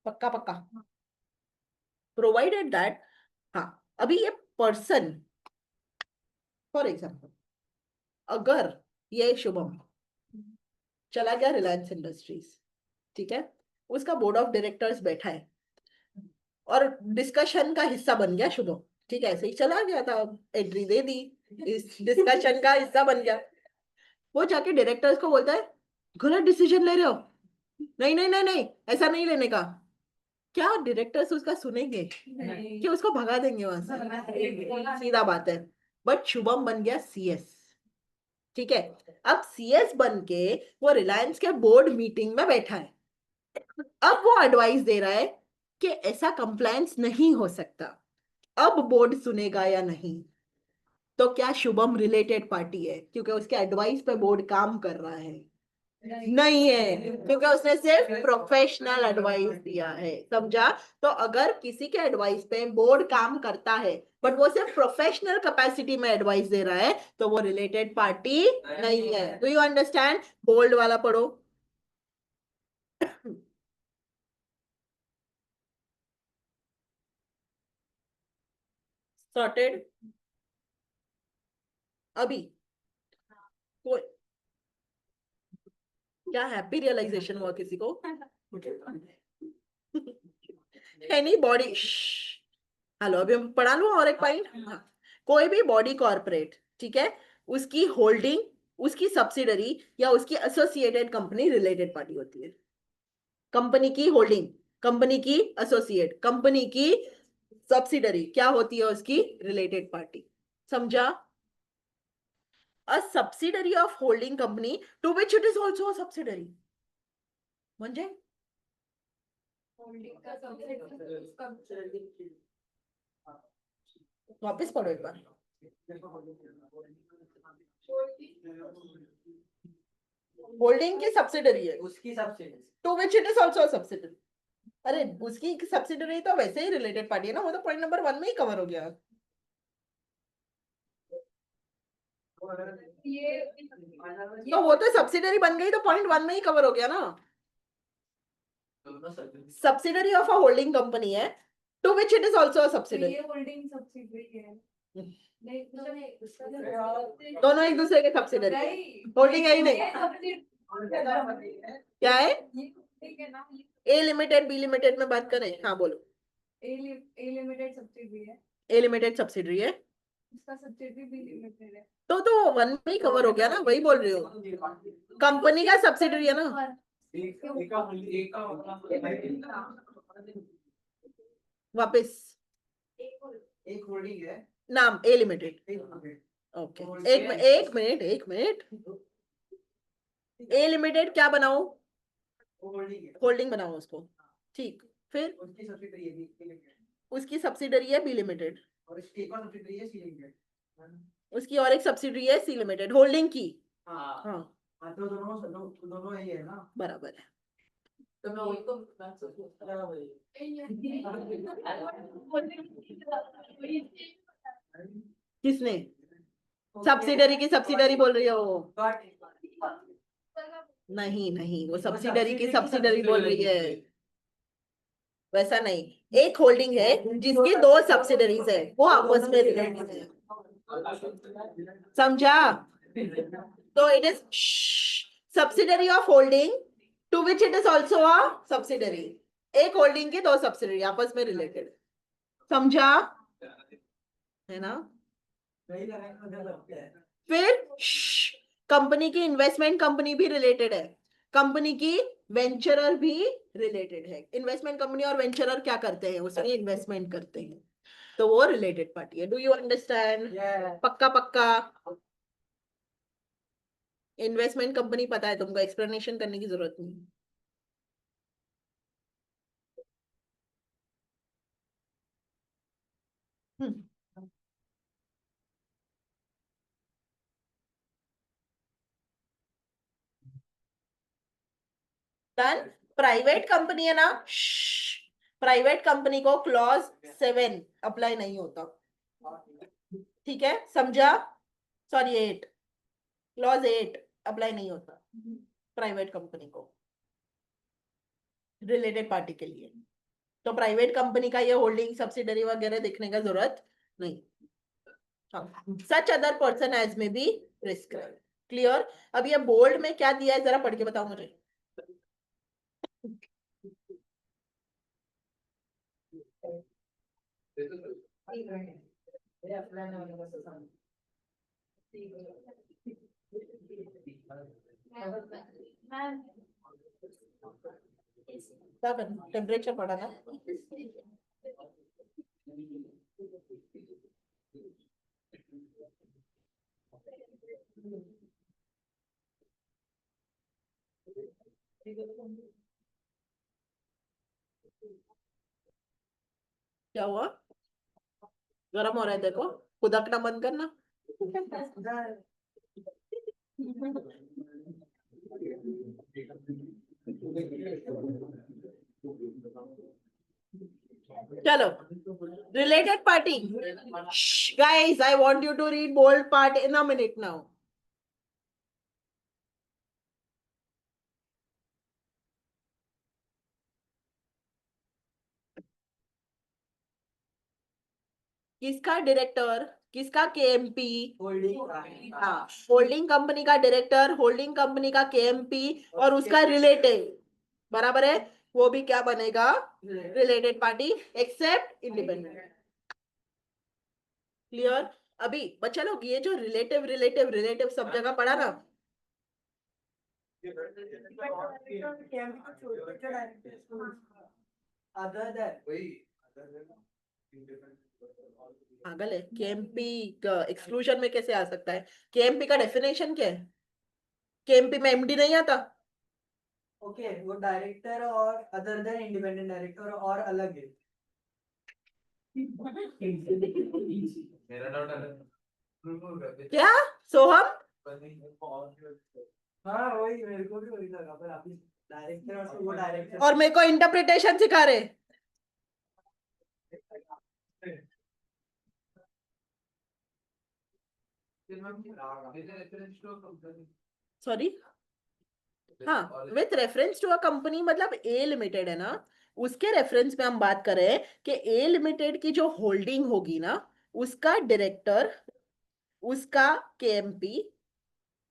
पक्का पक्का? प्रोवाइडेड दैट, हाँ अभी ये पर्सन, फॉर एग्जाम्पल अगर ये शुभम चला गया रिलायंस इंडस्ट्रीज, ठीक है, उसका बोर्ड ऑफ डायरेक्टर्स बैठा है और डिस्कशन का हिस्सा बन गया शुभम, ठीक है, ऐसे ही चला गया था, एंट्री दे दी, इस डिस्कशन का हिस्सा बन गया। वो जाके डायरेक्टर्स को बोलता है गलत डिसीजन ले रहे हो, नहीं नहीं नहीं नहीं ऐसा नहीं लेने का। क्या डायरेक्टर्स उसका सुनेंगे कि उसको भगा देंगे वहां से? सीधा बात है। बट शुभम बन गया सीएस, ठीक है, अब सीएस बन के वो रिलायंस के बोर्ड मीटिंग में बैठा है। अब वो एडवाइस दे रहा है कि ऐसा कंप्लायंस नहीं हो सकता, अब बोर्ड सुनेगा या नहीं। तो क्या शुभम रिलेटेड पार्टी है क्योंकि उसके एडवाइस पे बोर्ड काम कर रहा है? नहीं है, क्योंकि उसने सिर्फ प्रोफेशनल एडवाइस दिया है, समझा? तो अगर किसी के एडवाइस पे बोर्ड काम करता है बट वो सिर्फ प्रोफेशनल कैपेसिटी में एडवाइस दे रहा है तो वो रिलेटेड पार्टी नहीं है। Do you understand? बोल्ड वाला पढ़ो। सॉर्टेड? अभी कोई क्या हैप्पी रियलाइजेशन हुआ किसी को? एनी बॉडी, हेलो, अभी हम पढ़ा लूं और एक पॉइंट। हाँ, कोई भी बॉडी कॉर्पोरेट, ठीक है, उसकी होल्डिंग, उसकी सब्सिडरी या उसकी एसोसिएटेड कंपनी रिलेटेड पार्टी होती है। कंपनी की होल्डिंग, कंपनी की एसोसिएट, कंपनी की सब्सिडरी क्या होती है? उसकी रिलेटेड पार्टी, समझा? A subsidiary of holding company to which it is also a subsidiary, म्हणजे होल्डिंग का सबसे वापस पढ़ो एक बार। होल्डिंग की सब्सिडरी है उसकी subsidy to which it is also subsidiary. अरे उसकी सब्सिडरी तो वैसे ही रिलेटेड पार्टी है ना, वो तो पॉइंट नंबर 1 में ही कवर हो गया। ये तो वो तो सब्सिडरी बन गई तो पॉइंट 1 में ही कवर हो गया ना। Subsidiary of a holding company है to which it is also a subsidiary. ये होल्डिंग सब्सिडी है। नहीं दोनों एक दूसरे के सब्सिडरी, होल्डिंग है ही नहीं। क्या है? ठीक है ना, ए लिमिटेड बी लिमिटेड में बात करें, हाँ बोलो। ए लिमिटेड सब्सिडी है, ए लिमिटेड सब्सिडरी है उसका सब्सिडी भी लिमिटेड है। तो 1 में ही कवर हो गया ना, वही बोल रही हो, कंपनी का सब्सिडरी है ना। वापस एक होल्डिंग है, नाम ए लिमिटेड, एक ओके, एक मिनट, ए लिमिटेड क्या बनाओ? होल्डिंग है, होल्डिंग बनाओ उसको, ठीक, फिर उसकी सब्सिडी है बी लिमिटेड, उसकी सब्सिडरी है बी लिमिटेड, और उसकी एक और सब्सिडी है सी लिमिटेड, उसकी और एक सब्सिडरी है सी लिमिटेड, होल्डिंग की। हाँ हाँ हाँ, तो दोनों यही है ना। बराबर है। तो मैं वही तो मैं सोच रहा हूँ। किसने सब्सिडरी की सब्सिडरी बोल रही हो? नहीं, वो सब्सिडरी की सब्सिडरी बोल रही है, वैसा नहीं। एक होल्डिंग है जिसकी 2 सब्सिडरीज है, वो आपस में रिलेटेड है, समझा? तो it is subsidiary of holding to which it is also a subsidiary. एक होल्डिंग की 2 सब्सिडरी आपस में रिलेटेड, समझा? है ना? फिर कंपनी की इन्वेस्टमेंट कंपनी भी रिलेटेड है, कंपनी की वेंचरर भी रिलेटेड है। इन्वेस्टमेंट कंपनी और वेंचरर क्या करते हैं? उसमें इन्वेस्टमेंट करते हैं, तो वो रिलेटेड पार्टी है। Do you understand? पक्का पक्का? इन्वेस्टमेंट कंपनी पता है तुमको, एक्सप्लेनेशन करने की जरूरत नहीं। डन। प्राइवेट कंपनी है ना, प्राइवेट कंपनी को क्लॉज 7 अप्लाई नहीं होता, ठीक है, समझा? सॉरी 8, क्लॉज 8 अप्लाई नहीं होता प्राइवेट कंपनी को रिलेटेड पार्टी के लिए। तो प्राइवेट कंपनी का ये होल्डिंग सब्सिडरी वगैरह देखने का जरूरत नहीं। सच अदर पर्सन एज में बी प्रिस्क्राइब। क्लियर? अब ये बोल्ड में क्या दिया है जरा पढ़ के बताओ मुझे। ये अप्लाई नहीं होने का सामान। क्या करना, टेम्परेचर पढ़ाना। क्या हुआ? गरम हो रहा है देखो, खुदकना बंद करना। चलो, related party. Shh, guys, I want you to read bold part in a minute now. किसका डायरेक्टर, किसका केएमपी? होल्डिंग। हाँ, होल्डिंग कंपनी का डायरेक्टर, होल्डिंग कंपनी का केएमपी और उसका रिलेटिव, बराबर है, वो भी क्या बनेगा? Related party except independent. Clear? अभी बच्चा लोग ये जो रिलेटिव रिलेटिव रिलेटिव सब जगह पढ़ा ना, पागल है? केएमपी एक्सक्लूजन में कैसे आ सकता है? केएमपी का डेफिनेशन क्या है? केएमपी में एमडी नहीं आता? ओके, वो डायरेक्टर और अदर देन इंडिपेंडेंट डायरेक्टर और अलग है। मेरा डाउट है क्या सोहम? हाँ वही, मेरे को भी वही लगा, पर आप डायरेक्टर और वो डायरेक्टर और मेरे को इंटरप्रिटेशन सिखा रहे। सॉरी, हाँ, with reference to a company मतलब ए लिमिटेड है ना, उसके रेफरेंस में हम बात करें कि ए लिमिटेड की जो होल्डिंग होगी ना, उसका डायरेक्टर, उसका केएमपी,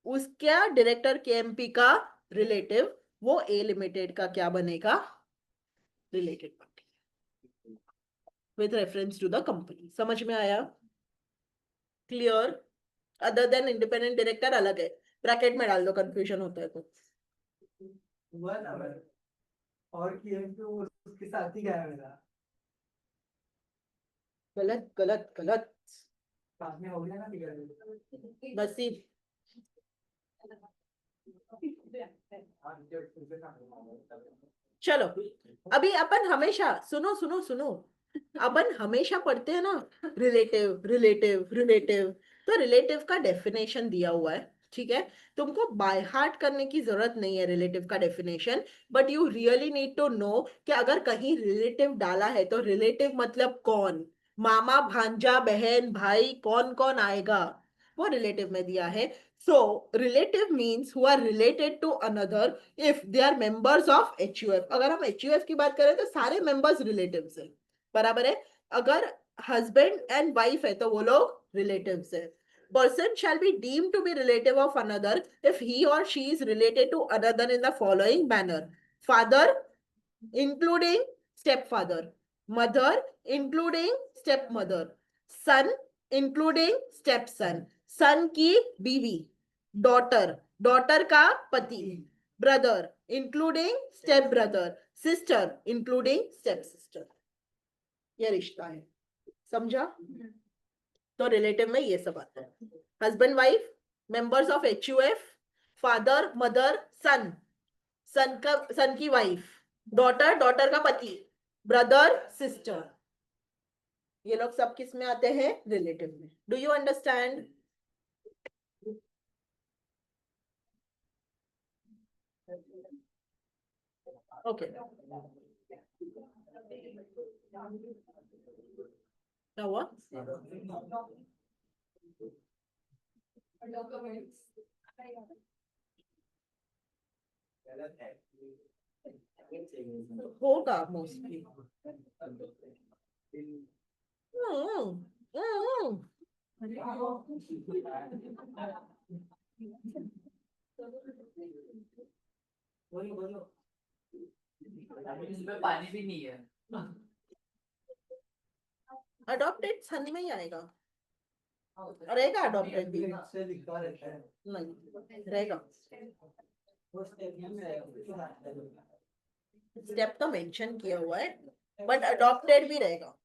उसका डायरेक्टर केएमपी का रिलेटिव, वो ए लिमिटेड का क्या बनेगा? Related party with reference to the company. समझ में आया? Clear? Other than independent director अलग है, ब्रैकेट में डाल दो, कंफ्यूजन होता है तो। हुआ ना मैं, और कि वो उसके साथ ही गया मेरा। गलत गलत गलत, साथ में हो गया ना, बिगड़ नसीब। चलो, अभी अपन हमेशा सुनो सुनो सुनो, अपन हमेशा पढ़ते हैं ना रिलेटिव रिलेटिव रिलेटिव, तो रिलेटिव का डेफिनेशन दिया हुआ है, ठीक है? तुमको बाय हार्ट करने की जरूरत नहीं है रिलेटिव का definition, but you really need to know कि अगर कहीं रिलेटिव डाला है तो रिलेटिव मतलब कौन, मामा भांजा बहन भाई कौन कौन आएगा, वो रिलेटिव में दिया है। So relative means who are related to another if they are members of HUF। अगर हम HUF की बात करें तो सारे members relatives है, बराबर है? अगर husband and wife है तो वो लोग relatives है। Person shall be deemed to be relative of another if he or she is related to another in the following manner: father including stepfather, mother including stepmother, son including stepson, son की बीवी, डॉटर, डॉटर का पति, brother including step brother, sister including step sister, ये रिश्ता है। समझा? तो रिलेटिव में ये सब आता है, husband wife, members of HUF, father mother son, son की वाइफ, डॉटर, डॉटर का पति, ब्रदर सिस्टर, ये लोग सब किस में आते हैं? रिलेटिव में। Do you understand? ओके, क्या हुआ? होगा मोस्टली। बोलो बोलो। इसमें पानी भी नहीं है। अडॉप्टेड सन में ही आएगा, रहेगा अडॉप्टेड भी, से लिखा रहता है नहीं रहेगा। वो स्टेप में स्टेप तो मेंशन किया हुआ है, बट अडॉप्टेड भी रहेगा,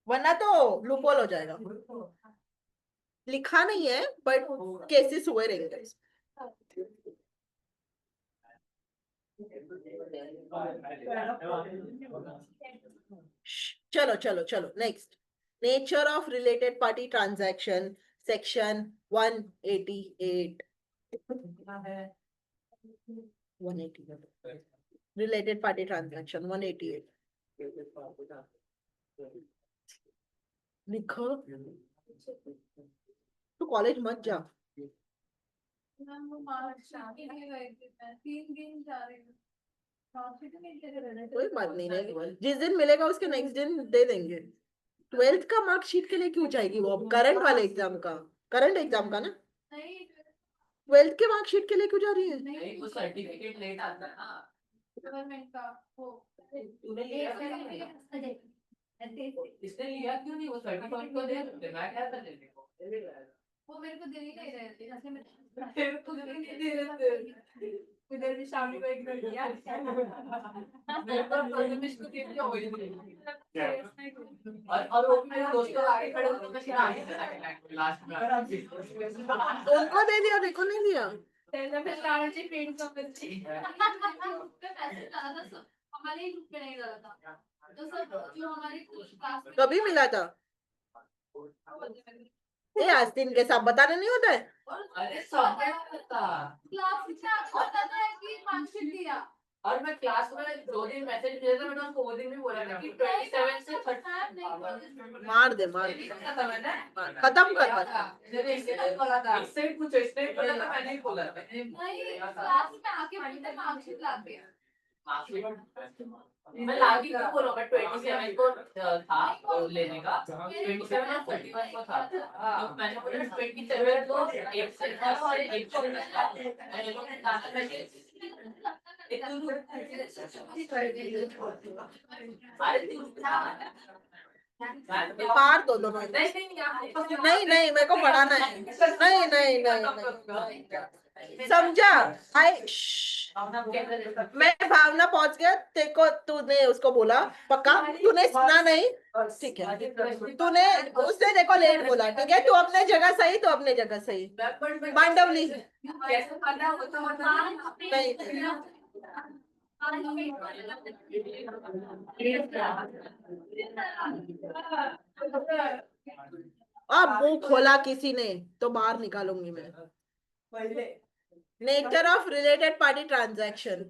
वरना तो लूपहोल हो जाएगा। लिखा नहीं है बट केसेस हुए रहेंगे। चलो चलो चलो next, nature of related party transaction section 188 188 related party transaction 188 लिखो। तू कॉलेज मत जा, मैम वो मार्कशीट के लिए गई थी मैं 3 दिन जा रही हूँ। मार्कशीट नहीं दे रहे कोई बात नहीं रहेगी, जिस दिन मिलेगा उसके नेक्स्ट दिन दे देंगे। 12th का मार्कशीट के लिए क्यों चाहिए वो, करंट वाले एग्जाम का, करंट एग्जाम का ना। नहीं 12th के मार्कशीट के लिए क्यों जा रही है? नहीं वो सर्टिफिकेट लेट आता है ना। गवर्नमेंट का वो तूने लिया क्यों नहीं? इसने लिया क्यों नहीं? वो सर्टिफिकेट को दे देते, मैं क्या कर लेने को। वो मेरे को दे ही नहीं रहे थे जैसे मैं फिर तुझे नहीं दे रहे थे। इधर भी शाम को एक बार किया मेरे पास परमिशन को देते हो गई। और वो मेरे दोस्तों आगे खड़े होकर मैं सिर्फ आगे लास्ट में उनको दे दिया, देखो नहीं दिया। तेरे पे सारा चीज पेंट कर देती उसका पैसे ज्यादा सब हमारे ही ग्रुप में नहीं लगा था तो सब जो हमारी क्लास में कभी मिला था ये आस्तीन के साथ बताने नहीं होता है। अरे सब पता। क्लास में आपको पता है कि मार्कशीट दिया और मैं क्लास में 2 दिन मैसेज भेजा था, मैंने उसको वो दिन भी बोला था कि 27 से 30 मार दे मार दे, था मैंने खत्म कर बस। इससे कुछ इसने बोला था, मैंने ही बोला था। नहीं क्लास में आके बोलते मार्कशीट लाके मैं लागी क्यों बोला, मैं 27 को था लेने का, 27 और 31 को था। तो मैंने बोला 27 को एक से था और एक को मैंने कहा मार दो दोनों। नहीं नहीं मेरे को पढ़ाना है, नहीं नहीं नहीं समझा। मैं भावना पहुंच गया, तेको तूने उसको बोला पक्का, तूने सुना नहीं, ठीक है तूने उसने देखो लेट बोला, ठीक है तू अपने जगह सही, तो अपने जगह सही। मांडवली कैसे पता होता नहीं अब मुंह खोला किसी ने तो बाहर निकालूंगी मैं। पहले nature of related party transaction,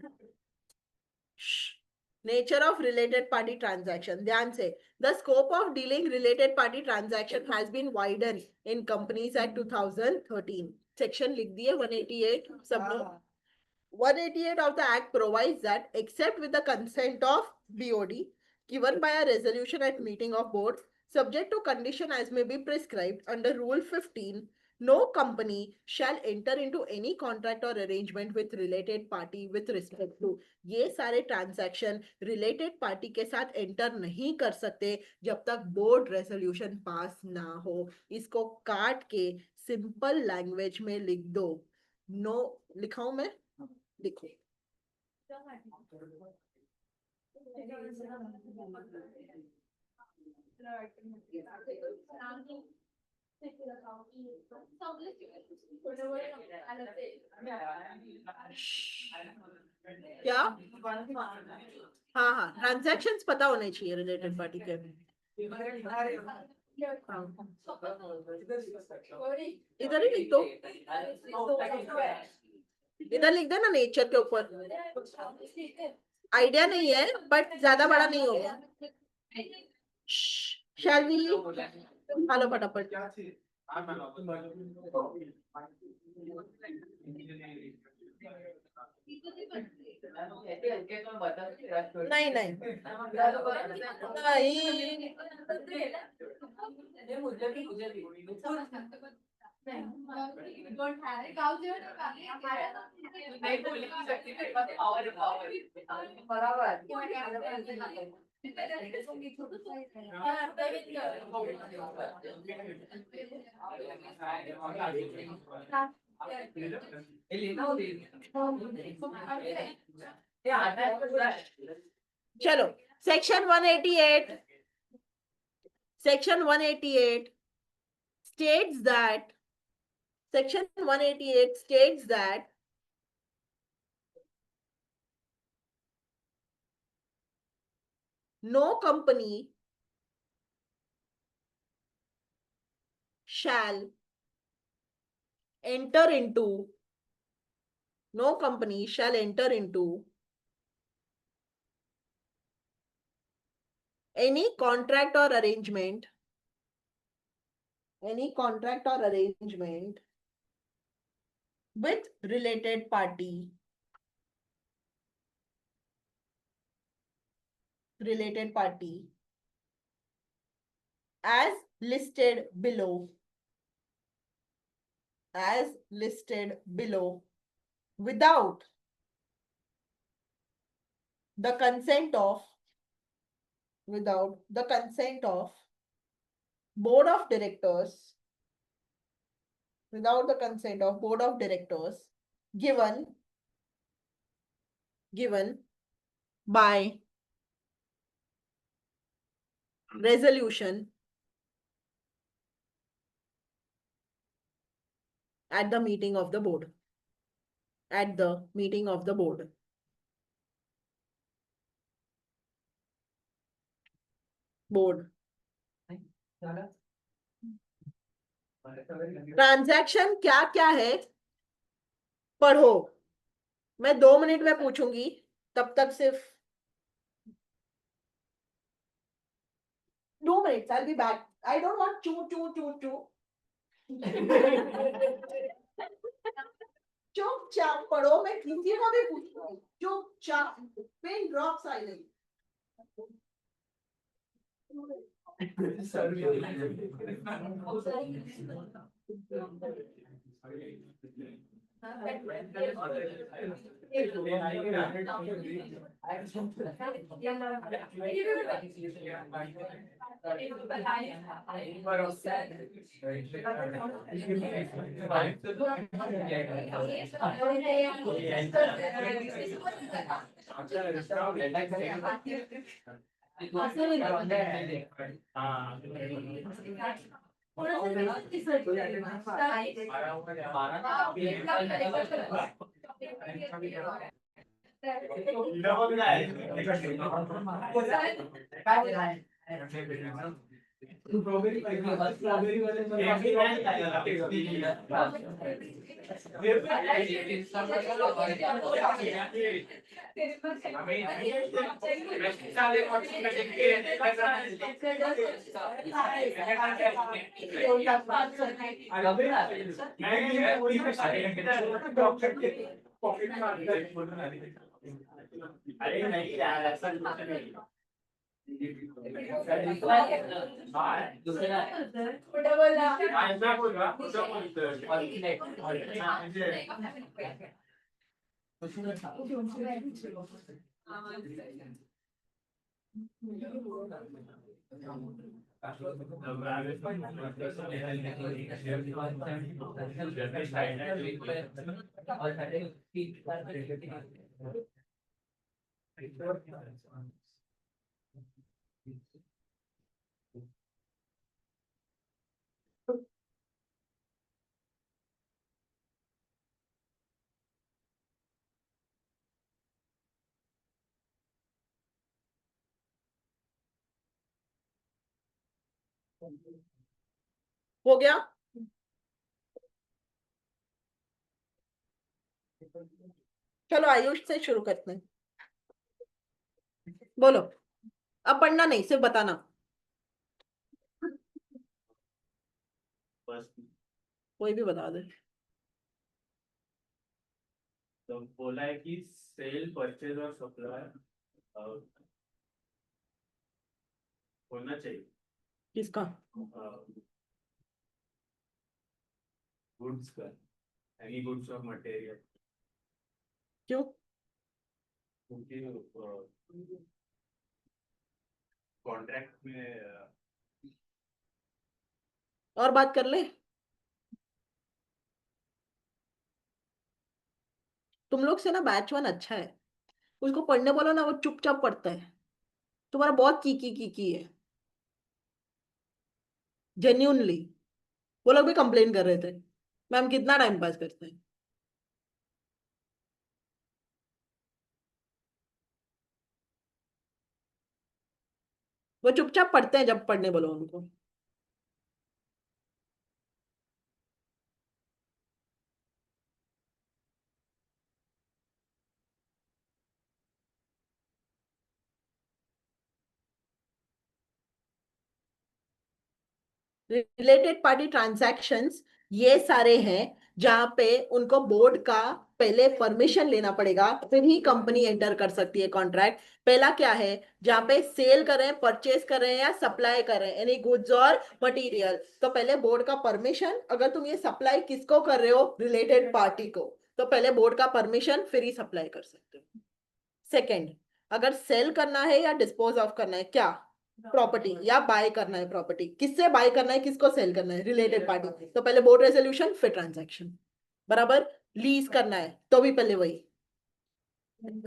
nature of related party transaction, ध्यान से। The scope of dealing related party transaction has been widen in companies act 2013। Section लिख दिए 188 सब लोग। 188 of the Act provides that, except with the consent of BOD, given by a resolution at meeting of board, subject to condition as may be prescribed under Rule 15, no company shall enter into any contract or arrangement with related party with respect to। ये सारे ट्रांजैक्शन रिलेटेड पार्टी के साथ एंटर नहीं कर सकते जब तक बोर्ड रेजोल्यूशन पास ना हो। इसको काट के सिंपल लैंग्वेज में लिख दो। नो लिखाऊं मैं, देखो क्या, हाँ हाँ ट्रांजैक्शंस पता होने चाहिए रिलेटेड पार्टी के। इधर ही लिख दो, इधर लिख देना नेचर के ऊपर। आइडिया नहीं है बट ज्यादा बड़ा नहीं होगा। शैल वी हेलो फटाफट। नहीं नहीं नहीं don't have it. गाँव जीवन में काफी हमारा नहीं बोल नहीं सकती मेरे पास पावर पावर बराबर चलो section 188 section 188 states that section 188 states that no company shall enter into no company shall enter into any contract or arrangement with related party as listed below without the consent of board of directors given by resolution at the meeting of the board. Transaction क्या क्या है पढ़ो, मैं 2 मिनट में पूछूंगी, तब तक सिर्फ 2 minutes. I'll be back. I don't want choo. चुपचाप पढ़ो, मैं किसी को भी पूछूंगी, चुपचाप, पिन ड्रॉप साइलेंट. अरे नहीं यार ऐसा कुछ नहीं दूसरा ऐसा बोलवा ऐसा हो गया? चलो आयुष से शुरू करते हैं. बोलो, अब पढ़ना नहीं, सिर्फ बताना. कोई भी बता दे. तो बोला है कि सेल परचेज और सप्लाई होना चाहिए. किसका? गुड्स का, एनी गुड्स और मटेरियल, क्यों? क्योंकि कॉन्ट्रैक्ट में और बात कर ले। तुम लोग से ना बैच वन अच्छा है, उसको पढ़ने बोलो ना वो चुपचाप पढ़ता है। तुम्हारा बहुत की है, जेन्यूनली। वो लोग भी कंप्लेन कर रहे थे मैम कितना टाइम पास करते हैं। वो चुपचाप पढ़ते हैं जब पढ़ने बोलो उनको। रिलेटेड पार्टी ट्रांजैक्शंस ये सारे हैं जहां पे उनको बोर्ड का पहले परमिशन लेना पड़ेगा, फिर ही कंपनी एंटर कर सकती है कॉन्ट्रैक्ट। पहला क्या है, जहां पे सेल कर रहे हैं, परचेज कर रहे हैं या सप्लाई कर रहे हैं एनी गुड्स और मटेरियल, तो पहले बोर्ड का परमिशन। अगर तुम ये सप्लाई किसको कर रहे हो, रिलेटेड पार्टी को, तो पहले बोर्ड का परमिशन फिर ही सप्लाई कर सकते हो। सेकेंड, अगर सेल करना है या डिस्पोज ऑफ करना है, क्या प्रॉपर्टी, या बाय करना है प्रॉपर्टी, किससे बाय करना है किसको सेल करना है, रिलेटेड पार्टी, तो पहले बोर्ड रेजोल्यूशन फिर ट्रांजैक्शन। बराबर। लीज करना है तो भी पहले वही,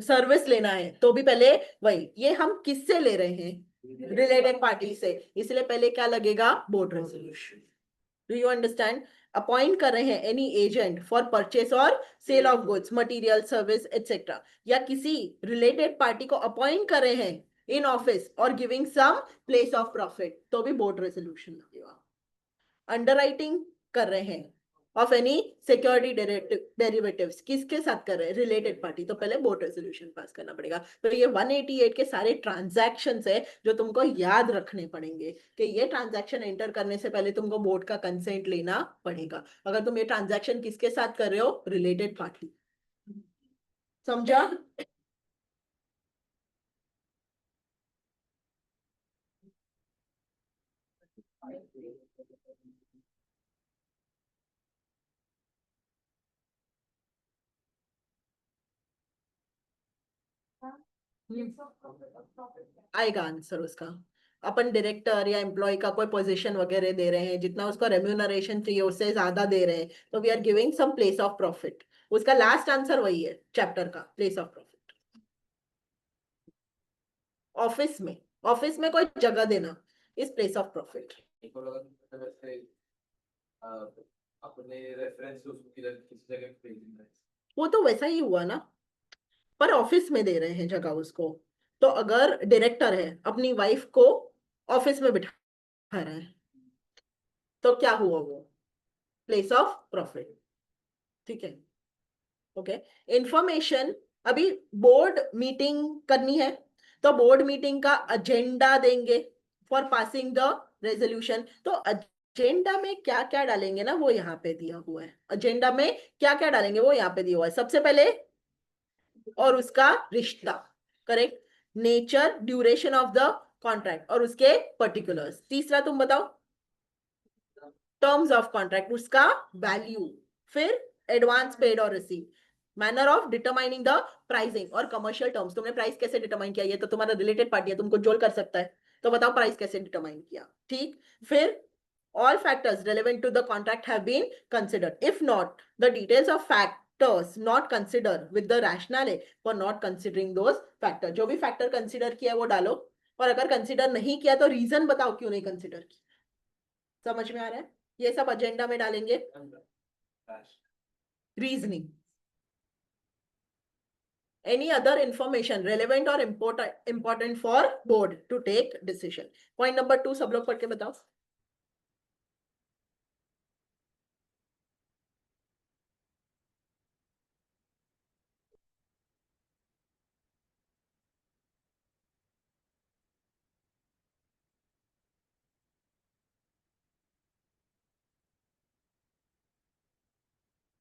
सर्विस लेना है तो भी पहले वही। ये हम किससे ले रहे हैं, रिलेटेड पार्टी से, इसलिए पहले क्या लगेगा, board resolution. Do you understand? Appoint कर रहे हैं एनी एजेंट फॉर परचेस और sale of goods material service etcetera, या किसी रिलेटेड पार्टी को अपॉइंट कर रहे हैं इन ऑफिस और giving some place of profit, तो भी बोर्ड रेजोल्यूशन लगेगा। अंडरराइटिंग कर रहे हैं ऑफ एनी सिक्योरिटी डेरिवेटिव्स, किसके साथ कर रहे हैं, रिलेटेड पार्टी, तो पहले बोर्ड रेजोल्यूशन पास करना पड़ेगा। तो ये 188 के सारे ट्रांजैक्शंस है जो तुमको याद रखने पड़ेंगे कि ये ट्रांजैक्शन एंटर करने से पहले तुमको बोर्ड का कंसेंट लेना पड़ेगा। अगर तुम ये ट्रांजैक्शन किसके साथ कर रहे हो, रिलेटेड पार्टी। समझा? आएगा आंसर उसका। अपन डायरेक्टर या एम्प्लॉय का कोई पोजीशन वगैरह दे रहे हैं, जितना उसको रेम्यूनरेशन चाहिए उससे ज्यादा दे रहे हैं, तो we are giving some place of profit. उसका लास्ट आंसर वही है चैप्टर का, प्लेस ऑफ प्रॉफिट। ऑफिस में, ऑफिस में कोई जगह देना इस प्लेस ऑफ प्रॉफिट। अपने रेफरेंस किसी जगह पे भेजना है। वो तो वैसा ही हुआ ना, पर ऑफिस में दे रहे हैं जगह उसको। तो अगर डायरेक्टर है अपनी वाइफ को ऑफिस में बिठा रहा है, तो क्या हुआ, वो प्लेस ऑफ प्रॉफिट। ठीक है, ओके। इंफॉर्मेशन, अभी बोर्ड मीटिंग करनी है तो बोर्ड मीटिंग का एजेंडा देंगे फॉर पासिंग द रेजोल्यूशन। तो एजेंडा में क्या क्या डालेंगे ना, वो यहाँ पे दिया हुआ है। एजेंडा में क्या क्या डालेंगे वो यहाँ पे दिया हुआ है। सबसे पहले, और उसका रिश्ता, correct, nature duration of the contract और उसके पर्टिकुलर्स। तीसरा तुम बताओ, टर्म्स ऑफ कॉन्ट्रैक्ट, उसका वैल्यू, फिर एडवांस पेड और receive, manner of determining the pricing और कमर्शियल टर्म्स। तुमने प्राइस कैसे डिटरमाइन किया, ये तो तुम्हारा रिलेटेड पार्टी है, तुमको जोल कर सकता है, तो बताओ प्राइस कैसे डिटरमाइन किया। ठीक, फिर all factors relevant to the contract have been considered. If not, the details of factors not considered with the rationale for not considering those factors. जो भी factor consider किया वो डालो, और अगर consider नहीं किया तो reason बताओ क्यों नहीं consider किया। समझ में आ रहा है? ये सब एजेंडा में डालेंगे। Reasoning, any other information relevant or important for board to take decision. Point number 2 सब लोग पढ़ के बताओ।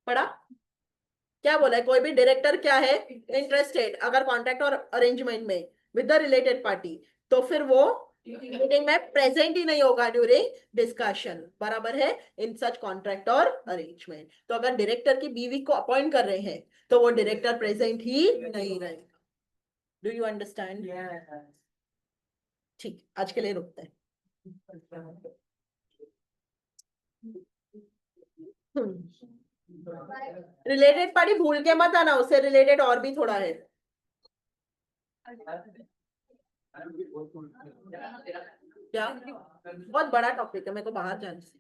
पढ़ा? क्या बोला है, कोई भी डायरेक्टर क्या है, इंटरेस्टेड अगर कॉन्ट्रैक्ट और अरेंजमेंट में विद द रिलेटेड पार्टी, तो फिर वो मीटिंग में प्रेजेंट ही नहीं होगा ड्यूरिंग डिस्कशन, बराबर है, इन सच कॉन्ट्रैक्ट और अरेंजमेंट। तो अगर डायरेक्टर की बीवी को अपॉइंट कर रहे हैं तो वो डायरेक्टर प्रेजेंट ही नहीं रहेगा। Do you understand? ठीक, आज के लिए रुकते हैं। रिलेटेड पढ़ी भूल के मत आना, उससे रिलेटेड और भी थोड़ा है। क्या बहुत बड़ा टॉपिक है, मेरे को बाहर जाने से।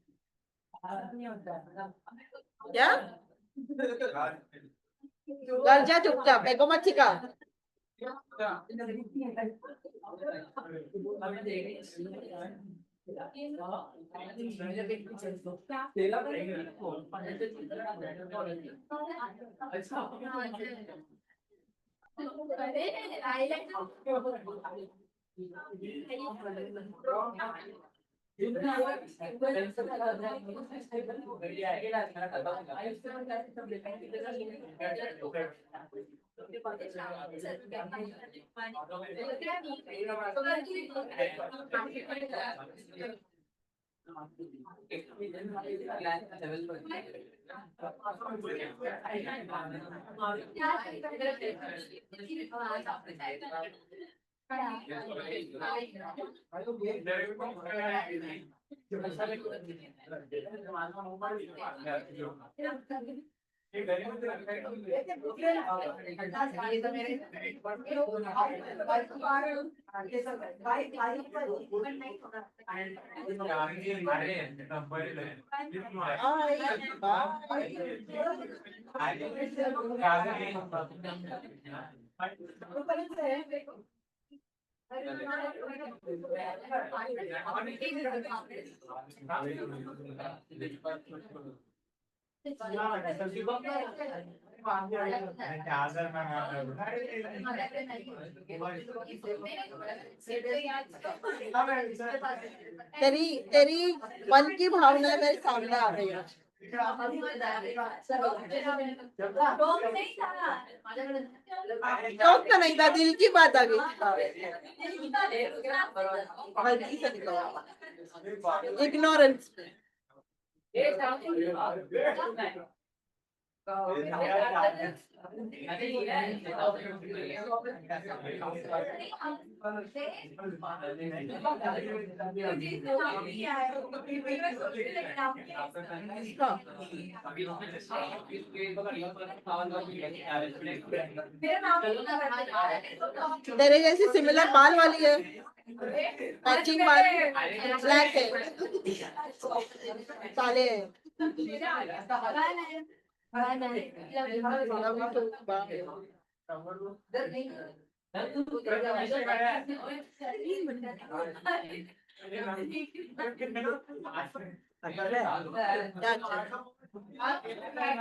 क्या घर जा चुपचाप, मेरे को मत सिखा। अरे आईलाइनर तेरी तेरी मन की भावना मेरे सामने आ गई है। शौक तो नहीं था, दिल की बात आ गई। गलती से निकला, इग्नोरेंस में। तेरे जैसी सिमिलर बाल वाली है, मैचिंग बाल, ब्लैक है, काले है। अगर है क्या